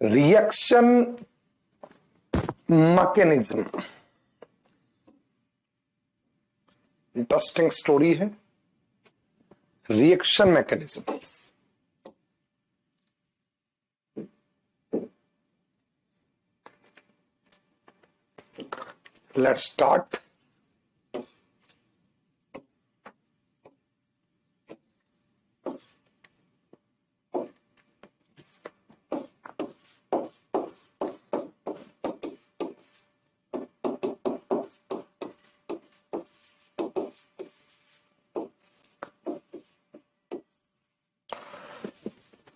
Reaction mechanism, interesting story है। Reaction mechanism, let's start.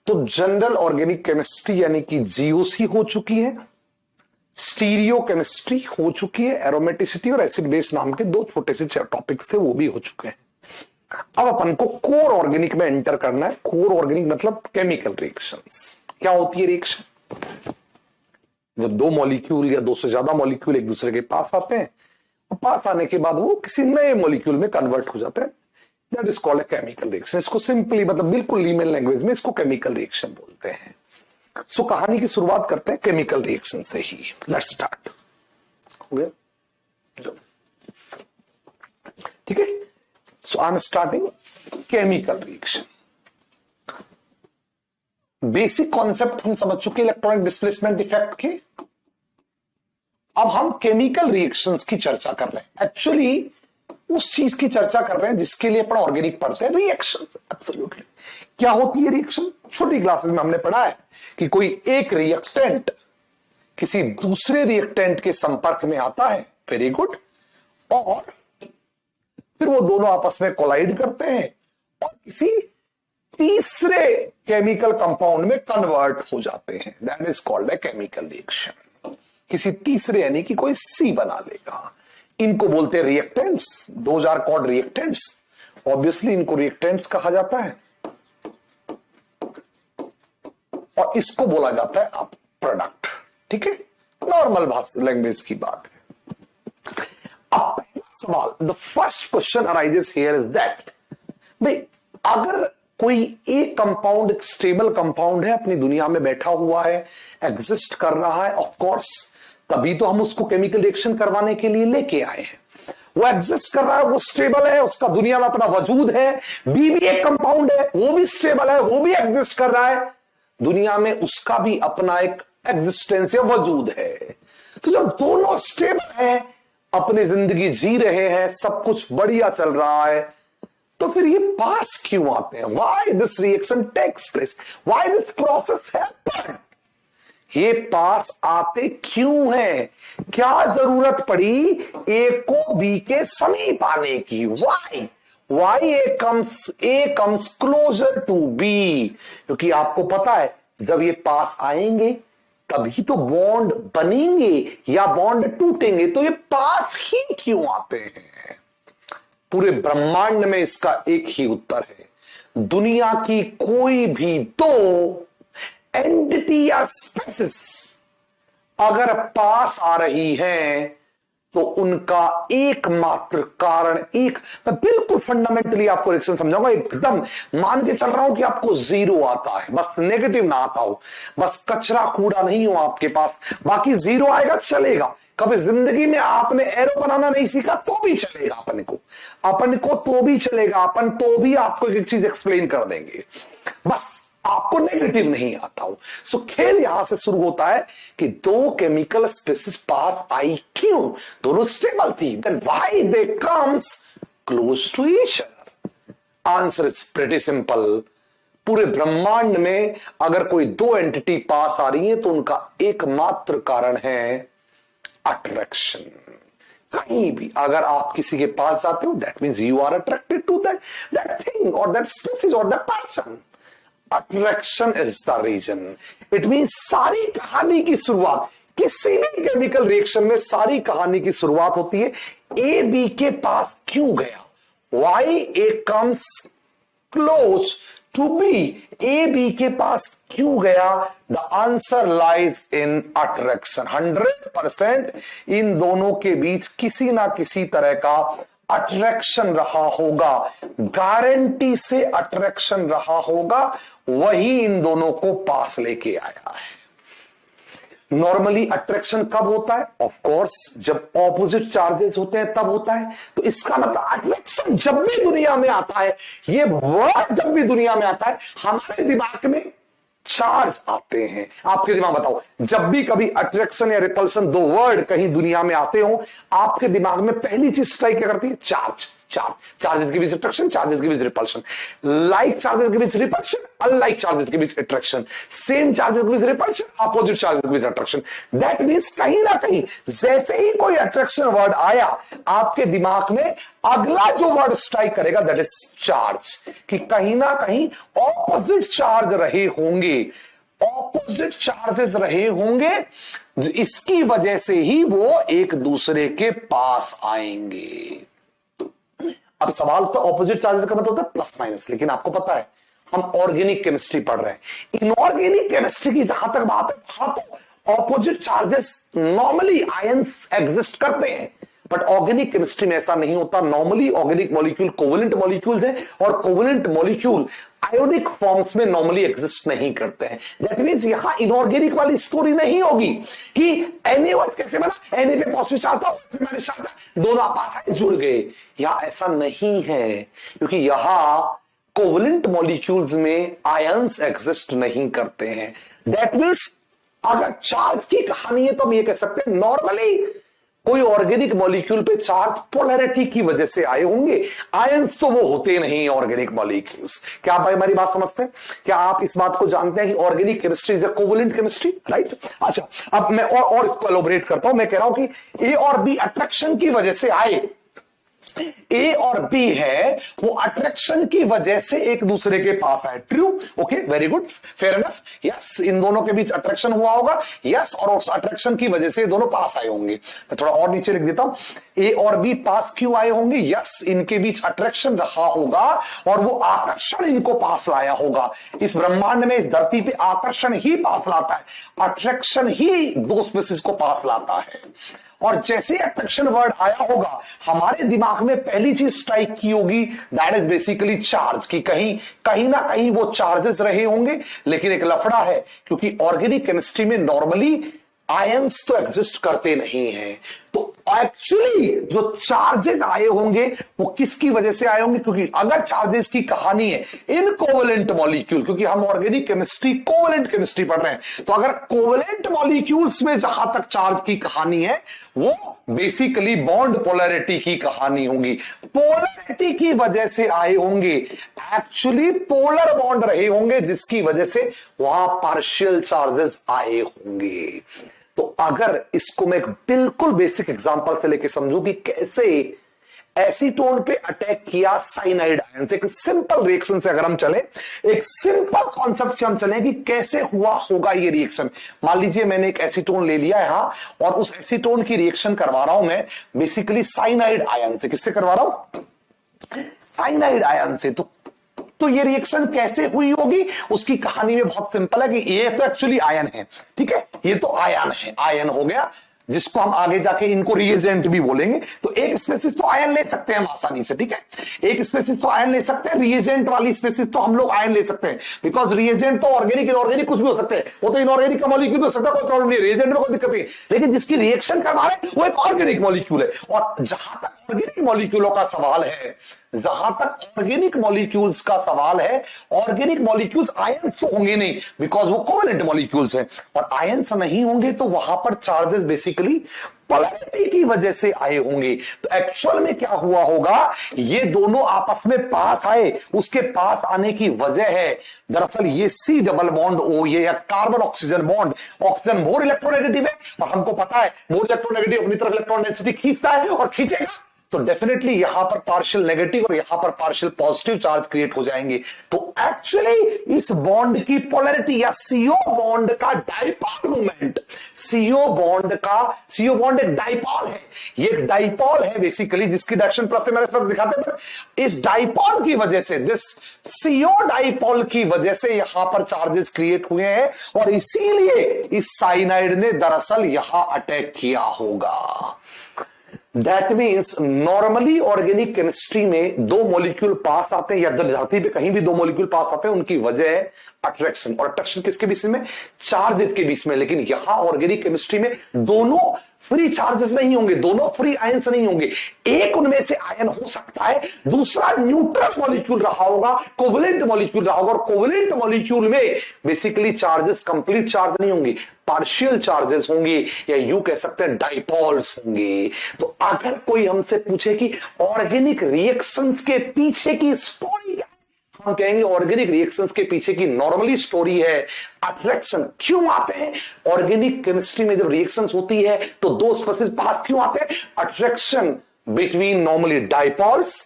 तो general organic chemistry यानी कि जीओसी हो चुकी है, स्टीरियो केमिस्ट्री हो चुकी है, एरोमेटिसिटी और एसिड बेस नाम के दो छोटे से टॉपिक्स थे वो भी हो चुके हैं। अब अपन को कोर ऑर्गेनिक में एंटर करना है। कोर ऑर्गेनिक मतलब केमिकल रिएक्शंस। क्या होती है रिएक्शन? जब दो मॉलिक्यूल या दो से ज्यादा मॉलिक्यूल एक दूसरे के पास आते हैं और पास आने के बाद वो किसी नए मॉलिक्यूल में कन्वर्ट हो जाते हैं, that is called a chemical reaction. इसको सिंपली मतलब बिल्कुल लीमेन लैंग्वेज में इसको केमिकल रिएक्शन बोलते हैं। सो कहानी की शुरुआत करते हैं केमिकल रिएक्शन से ही। Let's start. हो गया? ठीक है। So I am starting chemical reaction. Basic concept हम समझ चुके इलेक्ट्रॉनिक डिस्प्लेसमेंट इफेक्ट के। अब हम केमिकल रिएक्शंस की चर्चा कर रहे हैं। एक्चुअली उस चीज की चर्चा कर रहे हैं जिसके लिए अपन ऑर्गेनिक पढ़ते हैं, रिएक्शन। एब्सोल्युटली। क्या होती है रिएक्शन? छोटी क्लासेस में हमने पढ़ा है कि कोई एक रिएक्टेंट किसी दूसरे रिएक्टेंट के संपर्क में आता है, वेरी गुड, और फिर वो दोनों आपस में कोलाइड करते हैं और किसी तीसरे केमिकल कंपाउंड में कन्वर्ट हो जाते हैं। That is called a chemical reaction. किसी तीसरे यानी कि कोई सी बना लेगा। इनको बोलते हैं reactants. Those are called reactants. Obviously इनको रिएक्टेंट्स कहा जाता है और इसको बोला जाता है अब प्रोडक्ट। ठीक है, नॉर्मल भाषा लैंग्वेज की बात है। अब पहला सवाल, the first question arises here is that, भाई अगर कोई एक कंपाउंड, एक स्टेबल कंपाउंड है, अपनी दुनिया में बैठा हुआ है, एग्जिस्ट कर रहा है, ऑफ कोर्स तभी तो हम उसको केमिकल रिएक्शन करवाने के लिए लेके आए हैं। वो एग्जिस्ट कर रहा है, वो स्टेबल है, उसका दुनिया में अपना वजूद है। बी भी एक कंपाउंड है, वो भी स्टेबल है, वो भी एग्जिस्ट कर रहा है दुनिया में, उसका भी अपना एक एग्जिस्टेंस या वजूद है। तो जब दोनों स्टेबल है, अपनी जिंदगी जी रहे हैं, सब कुछ बढ़िया चल रहा है, तो फिर ये पास क्यों आते हैं? Why this reaction takes place? Why this process happened? ये पास आते क्यों हैं? क्या जरूरत पड़ी ए को बी के समीप आने की? Why A comes closer to B? क्योंकि आपको पता है जब ये पास आएंगे तभी तो बॉन्ड बनेंगे या बॉन्ड टूटेंगे। तो ये पास ही क्यों आते हैं? पूरे ब्रह्मांड में इसका एक ही उत्तर है। दुनिया की कोई भी दो एंटिटी या स्पेसिस अगर पास आ रही है तो उनका एकमात्र कारण, एक मैं बिल्कुल फंडामेंटली आपको रिएक्शन समझाऊंगा, एकदम मान के चल रहा हूं कि आपको जीरो आता है, बस नेगेटिव ना आता हो, बस कचरा कूड़ा नहीं हो आपके पास, बाकी जीरो आएगा चलेगा। कभी जिंदगी में आपने एरो बनाना नहीं सीखा तो भी चलेगा, अपन को तो भी चलेगा, अपन तो भी आपको एक चीज एक्सप्लेन कर देंगे, बस आपको नेगेटिव नहीं आता हो। सो खेल यहां से शुरू होता है कि दो केमिकल स्पेसिस पास आई क्यों? दोनों स्टेबल थी, then why they comes close to each other? Answer is pretty simple. पूरे ब्रह्मांड में अगर कोई दो एंटिटी पास आ रही है तो उनका एकमात्र कारण है अट्रैक्शन। कहीं भी अगर आप किसी के पास जाते हो, that means you are attracted to that thing और दैट स्पीसीज और that person. Attraction is the reason. It means सारी कहानी की शुरुआत, किसी भी केमिकल रिएक्शन में सारी कहानी की शुरुआत होती है ए बी के पास क्यों गया? Why A comes close to B? A B के पास क्यों गया? The answer lies in attraction. 100% इन दोनों के बीच किसी ना किसी तरह का अट्रैक्शन रहा होगा, गारंटी से अट्रैक्शन रहा होगा, वही इन दोनों को पास लेके आया है। नॉर्मली अट्रैक्शन कब होता है? ऑफ कोर्स जब ऑपोजिट चार्जेस होते हैं तब होता है। तो इसका मतलब अट्रैक्शन जब भी दुनिया में आता है, ये वर्ड जब भी दुनिया में आता है, हमारे दिमाग में चार्ज आते हैं। आपके दिमाग बताओ, जब भी कभी अट्रैक्शन या रिपल्शन दो वर्ड कहीं दुनिया में आते हो, आपके दिमाग में पहली चीज स्ट्राइक क्या करती है? चार्ज। चार्जेस के बीच अट्रैक्शन, चार्जेस के बीच रिपल्शन, लाइक चार्जेस के बीच रिपल्शन, अनलाइक चार्जेस के बीच अट्रैक्शन, सेम चार्जेस के बीच रिपल्शन, अपोजिट चार्जेस के बीच अट्रैक्शन। दैट मींस कहीं ना कहीं जैसे ही कोई अट्रैक्शन वर्ड आया, आपके दिमाग में अगला जो वर्ड स्ट्राइक करेगा दैट इज चार्ज, कि कहीं ना कहीं ऑपोजिट चार्ज रहे होंगे, ऑपोजिट चार्जेस रहे होंगे, इसकी वजह से ही वो एक दूसरे के पास आएंगे। अब सवाल तो ऑपोजिट चार्जेस का मतलब होता है प्लस माइनस, लेकिन आपको पता है हम ऑर्गेनिक केमिस्ट्री पढ़ रहे हैं। इनऑर्गेनिक केमिस्ट्री की जहां तक बात है, वहां तो opposite charges normally ions exist करते हैं, बट ऑर्गेनिक केमिस्ट्री में ऐसा नहीं होता। Normally organic molecule covalent molecules हैं, और कोवेलेंट मॉलिक्यूल आयोनिक फॉर्म्स में नॉर्मली एग्जिस्ट नहीं करते हैं। दैट मींस यहां इनऑर्गेनिक वाली स्टोरी नहीं होगी कि Na1 कैसे बना, Na पे पॉजिटिव चार्ज था, फिर मैंने चार्ज दोनों आपस में जुड़ गए। यहां ऐसा नहीं है, क्योंकि यहां कोवेलेंट मॉलिक्यूल्स में आयंस एग्जिस्ट नहीं करते हैं। दैट मींस अगर चार्ज की कहानी है तो हम ये कह सकते हैं नॉर्मली कोई ऑर्गेनिक मॉलिक्यूल पे चार्ज पोलैरिटी की वजह से आए होंगे, आयंस तो वो होते नहीं ऑर्गेनिक मॉलिक्यूल्स। क्या आप भाई हमारी बात समझते हैं? क्या आप इस बात को जानते हैं कि organic chemistry is a covalent chemistry, right? अच्छा, अब मैं और इसको एलोबरेट करता हूं। मैं कह रहा हूं कि ए और बी अट्रैक्शन की वजह से आए, ए और बी है वो अट्रैक्शन की वजह से एक दूसरे के पास आए। True, okay, very good, fair enough, yes, इन दोनों के बीच अट्रैक्शन हुआ होगा, यस, और उस अट्रैक्शन की वजह से दोनों पास आए होंगे। मैं थोड़ा और नीचे लिख देता हूं, ए और बी पास क्यों आए होंगे? यस, इनके बीच अट्रैक्शन रहा होगा और वो आकर्षण इनको पास लाया होगा। इस ब्रह्मांड में, इस धरती पे आकर्षण ही पास लाता है, अट्रैक्शन ही दो स्पेसिस को पास लाता है। और जैसे अट्रैक्शन वर्ड आया होगा, हमारे दिमाग में पहली चीज स्ट्राइक की होगी दैट इज बेसिकली चार्ज, की कहीं ना कहीं वो चार्जेस रहे होंगे। लेकिन एक लफड़ा है, क्योंकि ऑर्गेनिक केमिस्ट्री में नॉर्मली आयंस तो एग्जिस्ट करते नहीं हैं। तो एक्चुअली जो चार्जेस आए होंगे वो किसकी वजह से आए होंगे? क्योंकि अगर चार्जेस की कहानी है इन कोवेलेंट मॉलिक्यूल, क्योंकि हम ऑर्गेनिक केमिस्ट्री कोवेलेंट केमिस्ट्री पढ़ रहे हैं, तो अगर कोवेलेंट मॉलिक्यूल्स में जहां तक चार्ज की कहानी है वो बेसिकली बॉन्ड पोलैरिटी की कहानी होगी। पोलैरिटी की वजह से आए होंगे, एक्चुअली पोलर बॉन्ड रहे होंगे, जिसकी वजह से वहां पार्शियल चार्जेस आए होंगे। तो अगर इसको मैं एक बिल्कुल बेसिक एग्जांपल से लेके समझूं कि कैसे एसीटोन पे अटैक किया साइनाइड आयन से, एक सिंपल रिएक्शन से अगर हम चले, एक सिंपल कॉन्सेप्ट से हम चले कि कैसे हुआ होगा ये रिएक्शन। मान लीजिए मैंने एक एसीटोन ले लिया यहां और उस एसीटोन की रिएक्शन करवा रहा हूं मैं बेसिकली साइनाइड आयन से। किससे करवा रहा हूं? साइनाइड आयन से। तो ये रिएक्शन कैसे हुई होगी उसकी कहानी में बहुत सिंपल है कि ये तो एक्चुअली आयन है, ठीक है, ये तो आयन है, आयन हो गया, जिसको हम आगे जाके इनको रिएजेंट भी बोलेंगे। तो एक स्पेसिस तो आयन ले सकते हैं हम आसानी से, ठीक है, एक स्पेसिस तो आयन ले सकते हैं, रिएजेंट वाली स्पेसिस तो हम लोग आयन ले सकते हैं, बिकॉज रिएजेंट तो ऑर्गेनिक इनऑर्गेनिक कुछ भी हो सकते हैं, वो तो इनऑर्गेनिक का मॉलिक्यूल हो सकता है, कोई प्रॉब्लम नहीं, रिएजेंट में कोई दिक्कत नहीं, लेकिन जिसकी रिएक्शन करवा रहे हैं वो एक ऑर्गेनिक मॉलिक्यूल है। और जहां तक ऑर्गेनिक मॉलिक्यूलों का सवाल है, जहां तक ऑर्गेनिक मॉलिक्यूल्स का सवाल है, ऑर्गेनिक मॉलिक्यूल्स आयंस तो होंगे नहीं, बिकॉज वो कोवेलेंट मॉलिक्यूल्स हैं, और आयंस नहीं होंगे तो वहां पर चार्जेस बेसिकली पोलैरिटी की वजह से आए होंगे। तो एक्चुअल में क्या हुआ होगा, ये दोनों आपस में पास आए, उसके पास आने की वजह है दरअसल ये सी डबल बॉन्ड ओ, ये carbon oxygen bond, oxygen more electronegative है और हमको पता है मोर इलेक्ट्रोनेगेटिव अपनी तरफ इलेक्ट्रॉन डेंसिटी खींचता है और खींचेगा, तो डेफिनेटली यहां पर पार्शियल नेगेटिव और यहां पर पार्शियल पॉजिटिव चार्ज क्रिएट हो जाएंगे। तो एक्चुअली इस बॉन्ड की पोलैरिटी या सीओ बॉन्ड का डाइपोल मूवमेंट, सीओ बॉन्ड एक डाइपोल है, ये एक डाइपोल है बेसिकली, जिसकी डायरेक्शन प्लस से माइनस पर दिखाते हैं। इस डाइपोल की वजह से, दिस सीओ डाइपोल की वजह से यहां पर चार्जेस क्रिएट हुए हैं और इसीलिए इस साइनाइड ने दरअसल यहां अटैक किया होगा। That means normally organic chemistry में दो मॉलिक्यूल पास आते हैं, या धरती पे कहीं भी दो मॉलिक्यूल पास आते हैं, उनकी वजह है अट्रैक्शन। और अट्रैक्शन किसके बीच में? चार्जेस के बीच में। लेकिन यहां ऑर्गेनिक केमिस्ट्री में दोनों फ्री चार्जेस नहीं होंगे, दोनों फ्री आयंस नहीं होंगे। एक उनमें से आयन हो सकता है, दूसरा न्यूट्रल मॉलिक्यूल रहा होगा, कोवेलेंट मॉलिक्यूल रहा होगा। और कोवेलेंट मॉलिक्यूल में बेसिकली चार्जेस कंप्लीट चार्ज नहीं होंगे, पार्शियल चार्जेस होंगे, या यू कह सकते हैं डाइपोल्स होंगे। तो अगर कोई हमसे पूछे कि ऑर्गेनिक रिएक्शंस के पीछे की स्टोरी क्या, हम कहेंगे ऑर्गेनिक रिएक्शंस के पीछे की नॉर्मली स्टोरी है अट्रैक्शन। क्यों आते हैं ऑर्गेनिक केमिस्ट्री में? जब रिएक्शंस होती है तो दो स्पेसिस पास क्यों आते हैं? Attraction between normally dipoles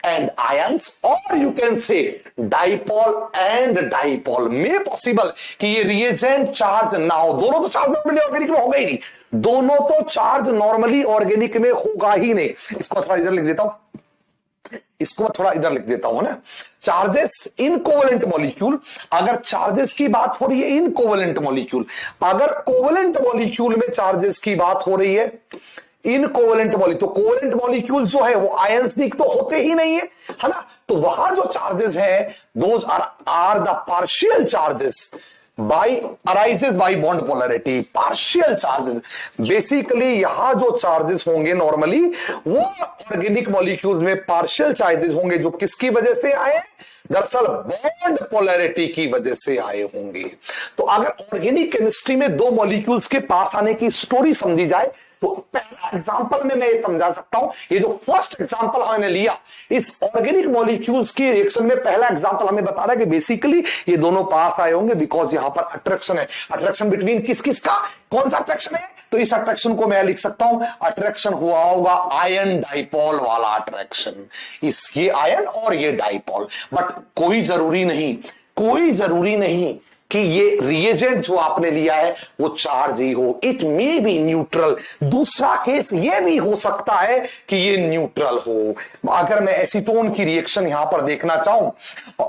and ions, और you can say dipole and dipole में पॉसिबल कि ये रिएजेंट चार्ज ना हो। दोनों तो चार्ज नॉर्मली ऑर्गेनिक में होगा ही नहीं, दोनों तो चार्ज नॉर्मली ऑर्गेनिक में होगा ही नहीं। इसको थोड़ा इधर लिख देता हूं, इसको थोड़ा इधर लिख देता हूं ना। चार्जेस इन कोवेलेंट मॉलिक्यूल, अगर चार्जेस की बात हो रही है इन कोवेलेंट मॉलिक्यूल, अगर कोवेलेंट मॉलिक्यूल में चार्जेस की बात हो रही है इन कोवेलेंट मॉलिक्यूल, तो कोवेलेंट मॉलिक्यूल जो है वो आयंसनिक तो होते ही नहीं है ना। तो वहां जो चार्जेस है those are the partial charges arises by bond polarity, partial charges। Basically यहां जो चार्जेस होंगे नॉर्मली वो ऑर्गेनिक मॉलिक्यूल्स में पार्शियल चार्जेस होंगे, जो किसकी वजह से आए? दरअसल बॉन्ड पोलैरिटी की वजह से आए होंगे। तो अगर ऑर्गेनिक केमिस्ट्री में दो मॉलिक्यूल्स के पास आने की स्टोरी समझी जाए तो पहला एग्जांपल में मैं ये समझा सकता हूं। ये जो फर्स्ट एग्जांपल हमने लिया इस ऑर्गेनिक मॉलिक्यूल्स की रिएक्शन में, पहला एग्जांपल हमें बता रहा है कि बेसिकली ये दोनों पास आए होंगे बिकॉज यहां पर अट्रैक्शन है। अट्रैक्शन बिटवीन किस किस का? कौन सा अट्रैक्शन है? तो इस अट्रैक्शन को मैं लिख सकता हूं, अट्रैक्शन हुआ होगा आयन डाइपोल वाला अट्रैक्शन, इस ये आयन और ये डाइपोल। बट कोई जरूरी नहीं, कोई जरूरी नहीं कि ये रिएजेंट जो आपने लिया है वो चार्ज ही हो, इट मे बी न्यूट्रल। दूसरा केस ये भी हो सकता है कि ये न्यूट्रल हो। अगर मैं एसीटोन की रिएक्शन यहां पर देखना चाहूं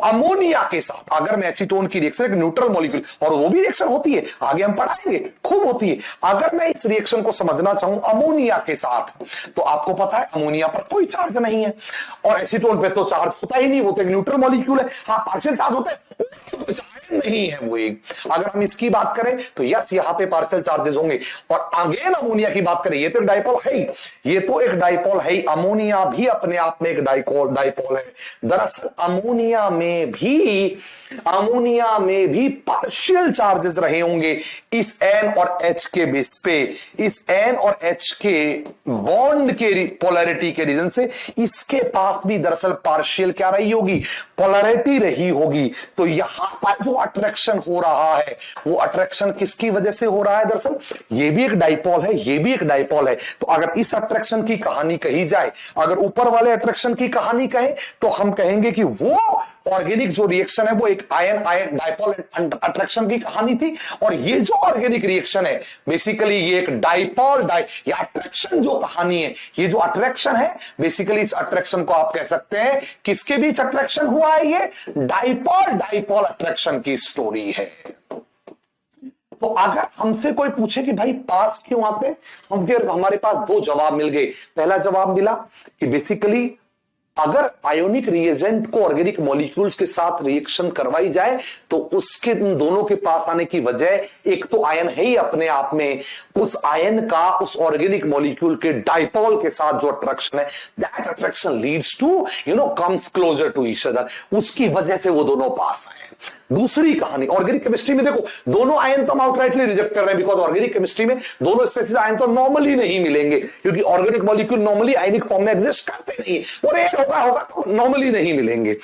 अमोनिया के साथ, अगर मैं एसीटोन की रिएक्शन, एक न्यूट्रल मॉलिक्यूल, और वो भी रिएक्शन होती है, आगे हम पढ़ाएंगे, खूब होती है। अगर मैं इस रिएक्शन को समझना चाहूं अमोनिया के साथ, तो आपको पता है अमोनिया पर कोई चार्ज नहीं है और एसीटोन पे तो चार्ज होता ही नहीं, होता है न्यूट्रल मॉलिक्यूल है। हाँ, पार्शियल चार्ज होता है, नहीं है वो एक। अगर हम इसकी बात करें तो यस यहां पे पार्शियल चार्जेस होंगे। और अगेन अमोनिया की बात करें, ये तो एक डाइपोल है, ये तो एक डाइपोल है। अमोनिया भी अपने आप में एक डाइपोल है। दरअसल अमोनिया में भी पार्शियल चार्जेस रहे होंगे इस एन और एच के बेस पे, इस एन और एच के बॉन्ड के पोलैरिटी के रीजन से इसके पास भी दरअसल पार्शियल क्या रही होगी? पोलैरिटी रही होगी। तो यहां पर जो अट्रैक्शन हो रहा है वो अट्रैक्शन किसकी वजह से हो रहा है? दरअसल ये भी एक डाइपोल है, ये भी एक डाइपोल है। तो अगर इस अट्रैक्शन की कहानी कही जाए, अगर ऊपर वाले अट्रैक्शन की कहानी कहें तो हम कहेंगे कि वो ऑर्गेनिक जो रिएक्शन है वो एक आयन डाइपोल अट्रैक्शन की कहानी थी। और ये जो ऑर्गेनिक रिएक्शन है बेसिकली ये एक डाइपोल ये अट्रैक्शन जो कहानी है, ये जो अट्रैक्शन है बेसिकली इस अट्रैक्शन को आप कह सकते हैं किसके बीच अट्रैक्शन हुआ है? ये डाइपोल अट्रैक्शन की स्टोरी है। तो अगर हमसे कोई पूछे कि भाई पास क्यों आते, हमारे पास दो जवाब मिल गए। पहला जवाब मिला कि बेसिकली अगर आयोनिक रिएजेंट को ऑर्गेनिक मॉलिक्यूल्स के साथ रिएक्शन करवाई जाए तो उसके दोनों के पास आने की वजह एक तो आयन है ही अपने आप में, उस आयन का उस ऑर्गेनिक मॉलिक्यूल के डाइपोल के साथ जो अट्रैक्शन है, that attraction leads to comes closer to each other, उसकी वजह से वो दोनों पास आए। दूसरी कहानी ऑर्गेनिक केमिस्ट्री में देखो, दोनों आयन तो हम आउटराइटली रिजेक्ट कर रहे हैं बिकॉज ऑर्गेनिक केमिस्ट्री में दोनों स्पेसीज आयन तो नॉर्मली नहीं मिलेंगे, क्योंकि organic molecule normally ionic form में एग्जिस्ट करते नहीं, और एक होगा तो नॉर्मली नहीं मिलेंगे।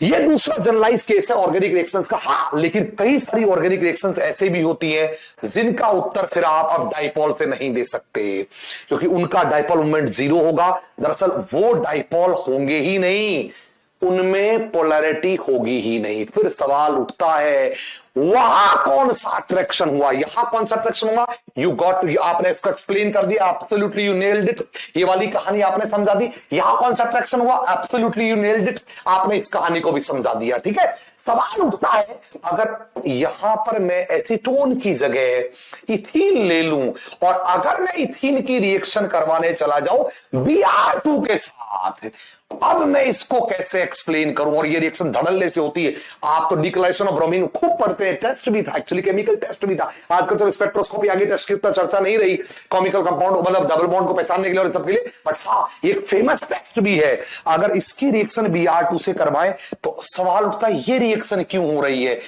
ये दूसरा जनरलाइज केस है ऑर्गेनिक रिएक्शंस का। हाँ, लेकिन कई सारी ऑर्गेनिक रिएक्शंस ऐसे भी होती हैं जिनका उत्तर फिर आप अब डाइपोल से नहीं दे सकते, क्योंकि उनका डाइपोल मोमेंट जीरो होगा। दरअसल वो डाइपोल होंगे ही नहीं, उनमें पोलैरिटी होगी ही नहीं। फिर सवाल उठता है वहां कौन सा अट्रैक्शन हुआ, यहां कौन सा अट्रैक्शन हुआ, यू गॉट, आपने इसको एक्सप्लेन कर दिया, एब्सोल्युटली यू नेल्ड इट, ये वाली कहानी आपने समझा दी। यहां कौन सा अट्रैक्शन हुआ, एब्सोल्युटली यू नेल्ड इट, आपने इस कहानी को भी समझा दिया। ठीक है, सवाल उठता है अगर यहां पर मैं एसीटोन की जगह इथीन ले लूं और अगर मैं इथीन की रिएक्शन करवाने चला जाऊं Br2 के साथ, अब मैं इसको कैसे एक्सप्लेन करूं, और ये रिएक्शन धड़ल्ले से होती है। आप तो डिक्लारेशन ऑफ ब्रोमीन खूब पढ़ते हैं, टेस्ट भी था एक्चुअली, केमिकल टेस्ट भी था। आजकल तो स्पेक्ट्रोस्कोपी आगे टेस्ट की उतना चर्चा नहीं रही केमिकल कंपाउंड मतलब डबल बॉन्ड को पहचानने के लिए और सबके लिए, बट हाँ ये फेमस टेस्ट भी है। अगर इसकी रिएक्शन Br2 से करवाएं तो सवाल उठता है ये रिएक्शन क्यों हो रही है,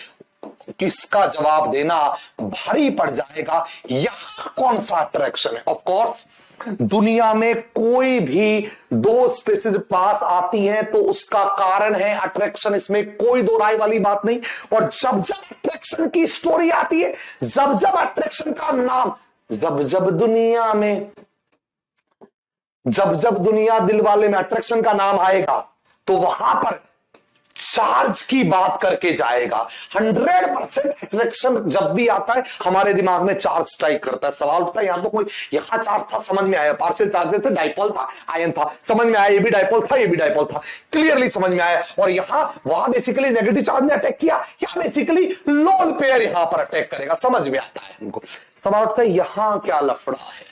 किसका जवाब देना भारी पड़ जाएगा। यहां कौन सा अट्रैक्शन है, ऑफ कोर्स दुनिया में कोई भी दो स्पेसीज पास आती हैं तो उसका कारण है अट्रैक्शन, इसमें कोई दो राय वाली बात नहीं। और जब जब अट्रैक्शन की स्टोरी आती है, जब जब अट्रैक्शन का नाम, जब जब दुनिया में, जब जब दुनिया दिल वाले में अट्रैक्शन का नाम आएगा तो वहां पर चार्ज की बात करके जाएगा। 100% अट्रैक्शन जब भी आता है हमारे दिमाग में चार्ज स्ट्राइक करता है। सवाल उठता है यहां तो कोई, यहां चार्ज था समझ में आया, पार्शियल चार्जेस थे, डाइपोल था, आयन था, समझ में आया, ये भी डाइपोल था, ये भी डाइपोल था, क्लियरली समझ में आया। और यहां वहां बेसिकली नेगेटिव चार्ज ने अटैक किया, या बेसिकली लोन पेयर यहां पर अटैक करेगा, समझ में आता है हमको। सवाल उठता है यहां क्या लफड़ा है,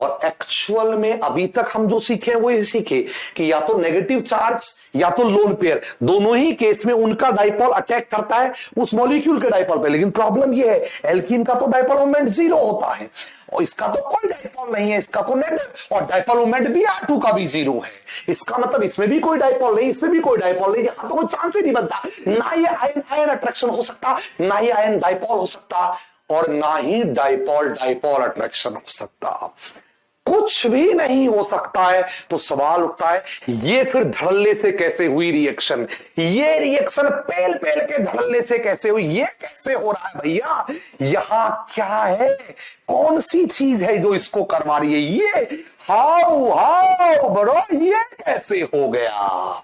और एक्चुअल में अभी तक हम जो सीखे वो ये सीखे कि या तो नेगेटिव चार्ज या तो लोन पेयर, दोनों ही केस में उनका डाइपोल अटैक करता है उस मॉलिक्यूल के डाइपोल पे। लेकिन प्रॉब्लम ये है एल्कीन का तो डाइपोल मोमेंट 0 होता है और इसका तो कोई डाइपोल नहीं है, इसका तो नेगेटिव, और डाइपोल मोमेंट भी Br2 का भी 0 है। इसका मतलब इसमें भी कोई डाइपोल नहीं, इसमें भी कोई डाइपोल नहीं, यहां तो कोई चांस ही नहीं बनता। ना ये आयन आयन अट्रैक्शन हो सकता, ना ये आयन डाइपोल हो सकता, और ना ही डाइपोल डाइपोल अट्रैक्शन हो सकता, कुछ भी नहीं हो सकता है। तो सवाल उठता है ये फिर धड़ल्ले से कैसे हुई रिएक्शन, ये रिएक्शन पेल पेल के धड़ल्ले से कैसे हुई, ये कैसे हो रहा है भैया, यहां क्या है, कौन सी चीज है जो इसको करवा रही है, ये हाउ हाउ बड़ो, ये कैसे हो गया।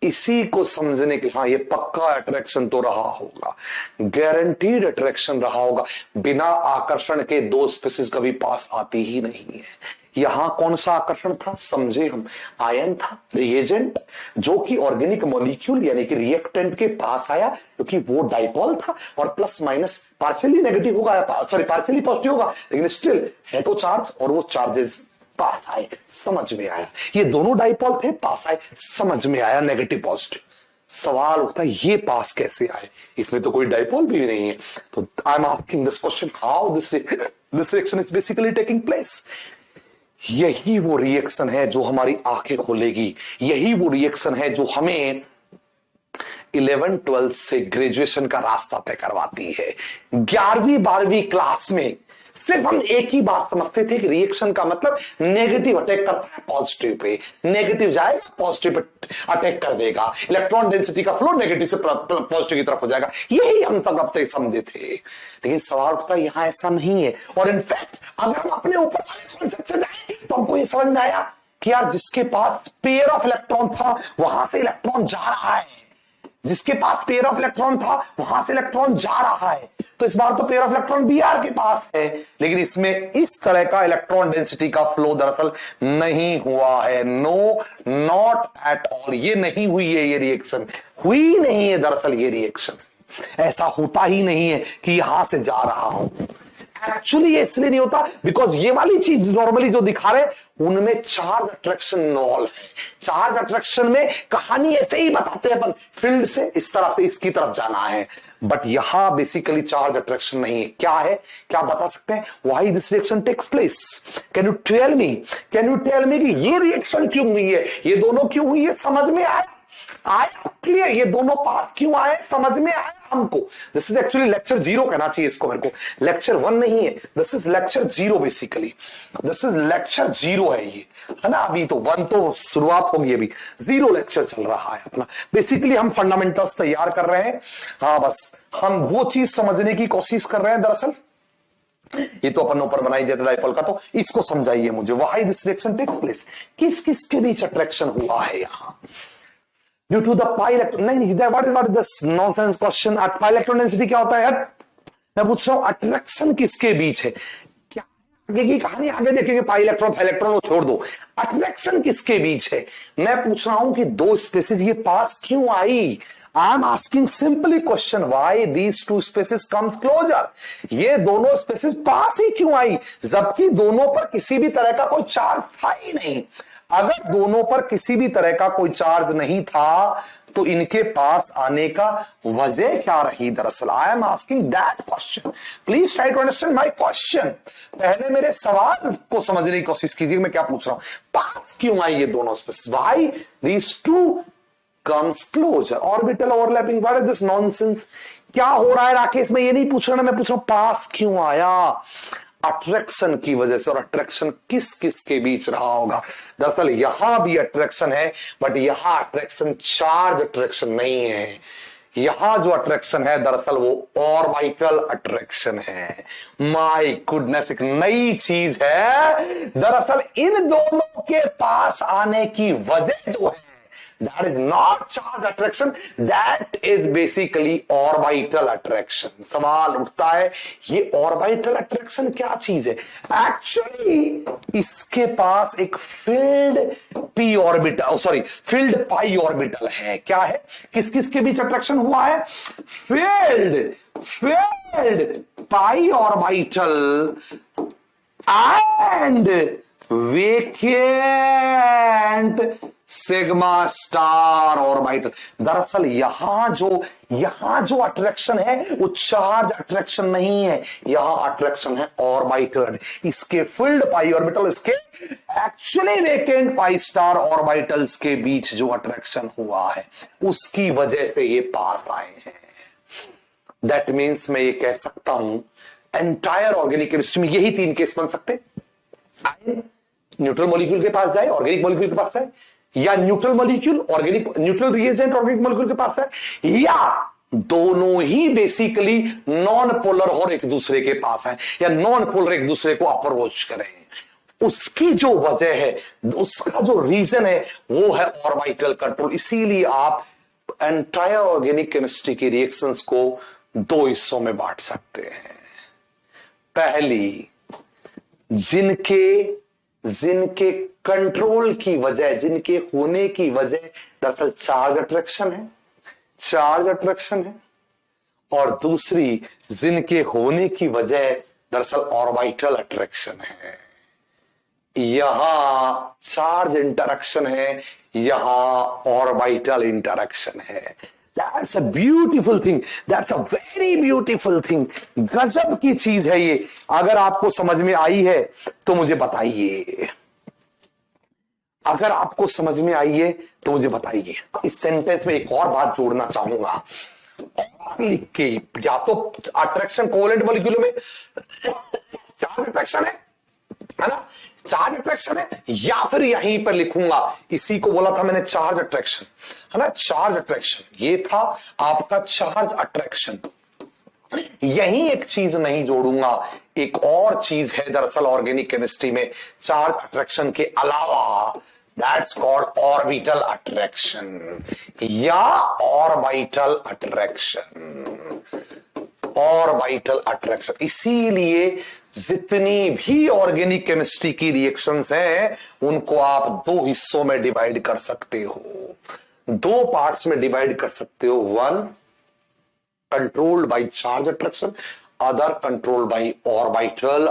इसी को समझने के, हाँ ये पक्का अट्रैक्शन तो रहा होगा, गारंटीड अट्रैक्शन रहा होगा। बिना आकर्षण के दो स्पीसीज कभी पास आती ही नहीं है। यहां कौन सा आकर्षण था समझे हम, आयन था, रिएजेंट, जो कि ऑर्गेनिक मॉलिक्यूल यानी कि रिएक्टेंट के पास आया क्योंकि वो डाइपोल था, और प्लस माइनस पार्शियली नेगेटिव होगा, सॉरी पार्शियली पॉजिटिव होगा, लेकिन स्टिल है तो चार्ज, और वो चार्जेस पास आए, समझ में आया। ये दोनों डाइपोल थे, पास आए, समझ में आया, नेगेटिव पॉजिटिव। सवाल उठता है ये पास कैसे आए, इसमें तो कोई डाइपोल भी नहीं है। तो आई am asking this question, how this reaction is basically taking place. यही वो रिएक्शन है जो हमारी आंखें खोलेगी, यही वो रिएक्शन है जो हमें 11-12 से ग्रेजुएशन का रास्ता तय करवाती है। 11वीं-12वीं क्लास में सिर्फ हम एक ही बात समझते थे कि रिएक्शन का मतलब नेगेटिव अटैक करता है पॉजिटिव पे, नेगेटिव जाएगा पॉजिटिव पे अटैक कर देगा, इलेक्ट्रॉन डेंसिटी का फ्लो नेगेटिव से पॉजिटिव की तरफ हो जाएगा, यही हम तक अब तक समझे थे। लेकिन सवाल उठता है यहां ऐसा नहीं है। और इनफैक्ट अगर हम अपने ऊपर वाले कॉन्सेप्ट से जाएं तो हमको ये समझ में आया कि यार जिसके पास पेयर ऑफ इलेक्ट्रॉन था वहां से इलेक्ट्रॉन जा रहा है, जिसके पास पेयर ऑफ इलेक्ट्रॉन था वहां से इलेक्ट्रॉन जा रहा है, तो इस बार तो पेयर ऑफ इलेक्ट्रॉन Br के पास है। लेकिन इसमें इस तरह का इलेक्ट्रॉन डेंसिटी का फ्लो दरअसल नहीं हुआ है, नो नॉट एट ऑल, ये नहीं हुई है, ये रिएक्शन हुई नहीं है। दरअसल ये रिएक्शन ऐसा होता ही नहीं है कि यहां से जा रहा हूं। एक्चुअली ये इसलिए नहीं होता बिकॉज ये वाली चीज नॉर्मली जो दिखा रहे उनमें चार्ज अट्रैक्शन नॉल है। चार्ज अट्रैक्शन में कहानी ऐसे ही बताते हैं अपन, फील्ड से इस तरह से इसकी तरफ जाना है, बट यहां बेसिकली चार्ज अट्रैक्शन नहीं है। क्या है, क्या बता सकते हैं, why this reaction takes place, can you tell me, can you tell me कि ये रिएक्शन क्यों हुई है, ये दोनों क्यों हुई है, समझ में आया क्लियर, ये दोनों पास क्यों आए समझ में आया हमको। दिस इज एक्चुअली लेक्चर 0 कहना चाहिए इसको मेरे को, लेक्चर 1 नहीं है, this is lecture 0 basically, this is lecture 0 है ये, है ना। अभी तो 1 तो शुरुआत होगी, अभी 0 लेक्चर चल रहा है अपना। बेसिकली हम फंडामेंटल्स तैयार कर रहे हैं, हाँ बस हम वो चीज समझने की कोशिश कर रहे हैं। दरअसल ये तो अपन ऊपर बनाई देते डाइपोल का, तो इसको समझाइए मुझे, why this reaction takes place, किस किस के बीच अट्रैक्शन हुआ है यहां। Due to the pi electron, नहीं what is this nonsense question. Pi electron density क्या होता है यार? मैं पूछ रहा हूं अट्रैक्शन किसके बीच है, क्या आगे की कहानी आगे देखेंगे, पाई इलेक्ट्रॉन इलेक्ट्रॉन को छोड़ दो, अट्रैक्शन किसके बीच है। मैं पूछ रहा हूं कि दो स्पेसिस ये पास क्यों आई। I am asking simply question, why these two species comes closer, ये दोनों स्पेसिस पास ही क्यों आई, जबकि दोनों पर किसी भी तरह का कोई चार्ज था ही नहीं। अगर दोनों पर किसी भी तरह का कोई चार्ज नहीं था तो इनके पास आने का वजह क्या रही दरअसल। I am asking that question, please try to understand my question. पहले मेरे सवाल को समझने की कोशिश कीजिए, मैं क्या पूछ रहा हूं, पास क्यों आई ये दोनों species, why these two comes closer, orbital overlapping, what is this nonsense। क्या हो रहा है राकेश, मैं ये नहीं पूछ रहा ना, मैं पूछ रहा हूं पास क्यों आया, अट्रैक्शन की वजह से। और अट्रैक्शन किस किस के बीच रहा होगा, दरअसल यहां भी अट्रैक्शन है, बट यहां अट्रैक्शन चार्ज अट्रैक्शन नहीं है, यहां जो अट्रैक्शन है दरअसल वो ऑर्बिटल अट्रैक्शन है। माय गुडनेस, एक नई चीज है दरअसल, इन दोनों के पास आने की वजह जो है that is not charge attraction, that is basically orbital attraction। सवाल उठता है ये orbital attraction क्या चीज है। एक्चुअली इसके पास एक field p orbital, sorry field pi orbital है। क्या है, किस किस के बीच अट्रैक्शन हुआ है, field pi orbital and vacant sigma star orbital. दरअसल यहां जो अट्रैक्शन है वो चार्ज अट्रैक्शन नहीं है, यहां अट्रैक्शन है ऑर्बिटल। इसके फील्ड पाई ऑर्बिटल, इसके actually vacant pi star orbitals के बीच जो अट्रैक्शन हुआ है उसकी वजह से ये पास आए हैं। दैट मीन्स मैं ये कह सकता हूं एंटायर ऑर्गेनिक केमिस्ट्री में यही तीन केस बन सकते, न्यूट्रल मॉलिक्यूल के पास जाए, ऑर्गेनिक मॉलिक्यूल के पास जाए, या neutral molecule organic, neutral reagent organic molecule के पास है, या दोनों ही बेसिकली नॉन पोलर और एक दूसरे के पास है, या नॉन पोलर एक दूसरे को अप्रोच करें। उसकी जो वजह है, उसका जो रीजन है वो है ऑर्बिटल कंट्रोल। इसीलिए आप एंटायर ऑर्गेनिक केमिस्ट्री की रिएक्शंस को दो हिस्सों में बांट सकते हैं। पहली, जिनके कंट्रोल की वजह, जिनके होने की वजह दरअसल चार्ज अट्रैक्शन है, और दूसरी जिनके होने की वजह दरअसल ऑर्बिटल अट्रैक्शन है। यहां चार्ज इंटरेक्शन है, यहां ऑर्बिटल इंटरेक्शन है। That's a beautiful thing, that's a very beautiful thing। गजब की चीज है ये। अगर आपको समझ में आई है तो मुझे बताइए, अगर आपको समझ में आई है तो मुझे बताइए। इस सेंटेंस में एक और बात जोड़ना चाहूंगा, लिख के, या तो अट्रैक्शन कोवेलेंट मॉलिक्यूल में चार्ज अट्रैक्शन है ना, चार्ज अट्रैक्शन है, या फिर यहीं पर लिखूंगा, इसी को बोला था मैंने चार्ज अट्रैक्शन, है ना, चार्ज अट्रैक्शन, ये था आपका चार्ज अट्रैक्शन। यही एक चीज नहीं जोड़ूंगा, एक और चीज है दरअसल ऑर्गेनिक केमिस्ट्री में चार्ज अट्रैक्शन के अलावा, दैट्स कॉल्ड ऑर्बिटल अट्रैक्शन या ऑर्बिटल अट्रैक्शन। इसीलिए जितनी भी ऑर्गेनिक केमिस्ट्री की रिएक्शंस हैं उनको आप दो हिस्सों में डिवाइड कर सकते हो, दो पार्ट्स में डिवाइड कर सकते हो। One controlled by charge attraction, other controlled by orbital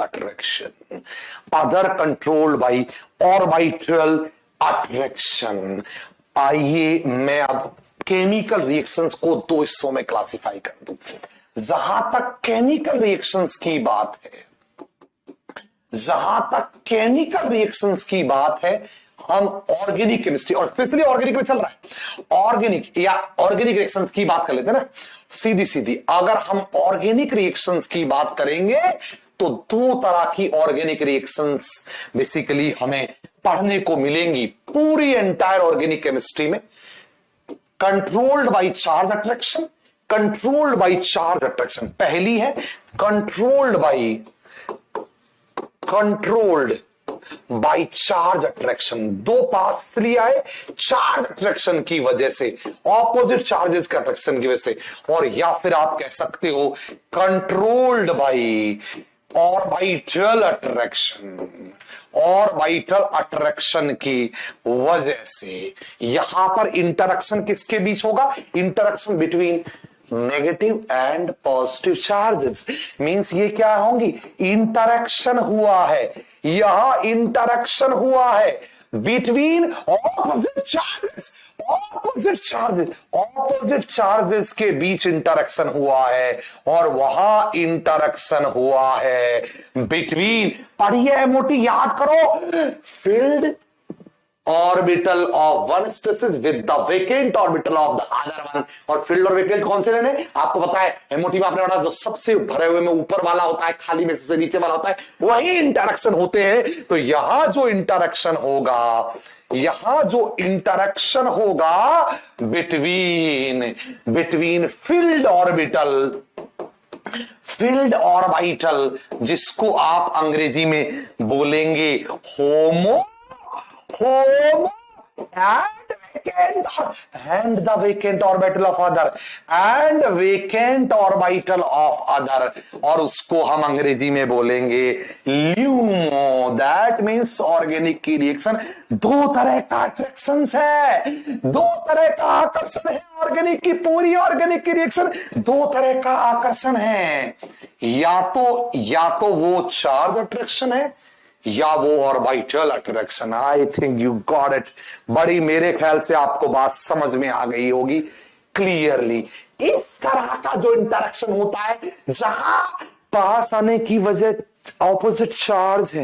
attraction, आइए मैं अब केमिकल रिएक्शंस को दो हिस्सों में क्लासिफाई कर दूं। जहां तक केमिकल रिएक्शंस की बात है, हम ऑर्गेनिक केमिस्ट्री और स्पेशली ऑर्गेनिक में चल रहा है, ऑर्गेनिक रिएक्शंस की बात कर लेते हैं ना, सीधी अगर हम ऑर्गेनिक रिएक्शंस की बात करेंगे तो दो तरह की ऑर्गेनिक रिएक्शंस बेसिकली हमें पढ़ने को मिलेंगी पूरी एंटायर ऑर्गेनिक केमिस्ट्री में। कंट्रोल्ड बाय चार्ज अट्रैक्शन, पहली है कंट्रोल्ड बाई चार्ज अट्रैक्शन, दो पास लिया है चार्ज अट्रैक्शन की वजह से, ऑपोजिट चार्जेस के अट्रैक्शन की वजह से, और या फिर आप कह सकते हो controlled by orbital attraction, orbital attraction की वजह से। यहां पर इंटरेक्शन किसके बीच होगा? Interaction between negative and positive charges. Means ये क्या होंगी? इंटरेक्शन हुआ है, यहां इंटरेक्शन हुआ है between opposite charges, opposite charges के बीच इंटरेक्शन हुआ है, और वहां इंटरेक्शन हुआ है बिटवीन, पढ़िए मोटी याद करो, filled orbital of one spaces with the vacant orbital of the other one. और फील्ड और वेकेंट कौन से लेने? आपको पता है एमओटी में आपने पढ़ा, जो सबसे भरे हुए में ऊपर वाला होता है, खाली में सबसे नीचे वाला होता है, वही इंटरेक्शन होते हैं। तो यहां जो इंटरेक्शन होगा, यहां जो इंटरेक्शन होगा बिटवीन फील्ड ऑर्बिटल, जिसको आप अंग्रेजी में बोलेंगे होमो and the vacant orbital of other, and vacant orbital of other, और उसको हम अंग्रेजी में बोलेंगे ल्यूमो। दैट मीन्स ऑर्गेनिक की रिएक्शन दो तरह का अट्रैक्शन है, दो तरह का आकर्षण है। ऑर्गेनिक की पूरी ऑर्गेनिक की रिएक्शन दो तरह का आकर्षण है, या तो वो चार्ज अट्रैक्शन है या वो orbital attraction. I think you got it. बड़ी मेरे ख्याल से आपको बात समझ में आ गई होगी क्लियरली। इस तरह का जो इंटरेक्शन होता है, जहां पास आने की वजह ऑपोजिट चार्ज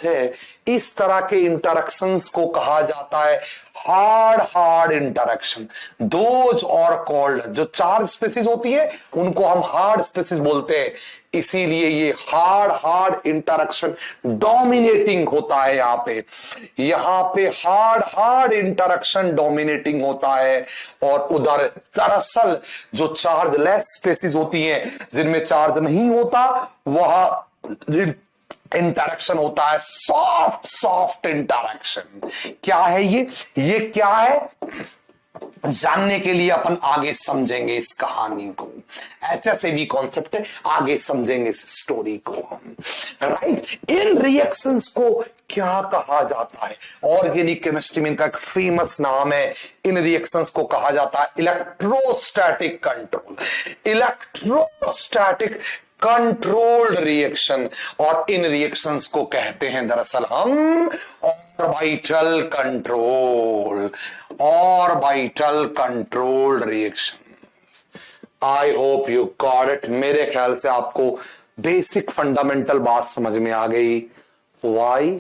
है, इस तरह के इंटरेक्शंस को कहा जाता है हार्ड इंटरेक्शन। दोज और कॉल्ड, जो चार्ज स्पेसिस होती है उनको हम हार्ड स्पेसिस बोलते हैं, इसीलिए ये हार्ड इंटरेक्शन डोमिनेटिंग होता है। यहां पे हार्ड इंटरेक्शन डोमिनेटिंग होता है, और उधर दरअसल जो चार्ज लेस स्पेसिस होती हैं, जिनमें चार्ज नहीं होता, वह इंटरेक्शन होता है सॉफ्ट इंटरेक्शन। क्या है ये क्या है जानने के लिए अपन आगे समझेंगे इस कहानी को। HSAV कॉन्सेप्ट है, आगे समझेंगे इस स्टोरी को हम। राइट, इन रिएक्शंस को क्या कहा जाता है? ऑर्गेनिक केमिस्ट्री में इनका एक फेमस नाम है। इन रिएक्शंस को कहा जाता है इलेक्ट्रोस्टैटिक कंट्रोल्ड रिएक्शन, और इन रिएक्शंस को कहते हैं दरअसल हम orbital controlled reaction. I hope you got it. मेरे ख्याल से आपको बेसिक फंडामेंटल बात समझ में आ गई। वाई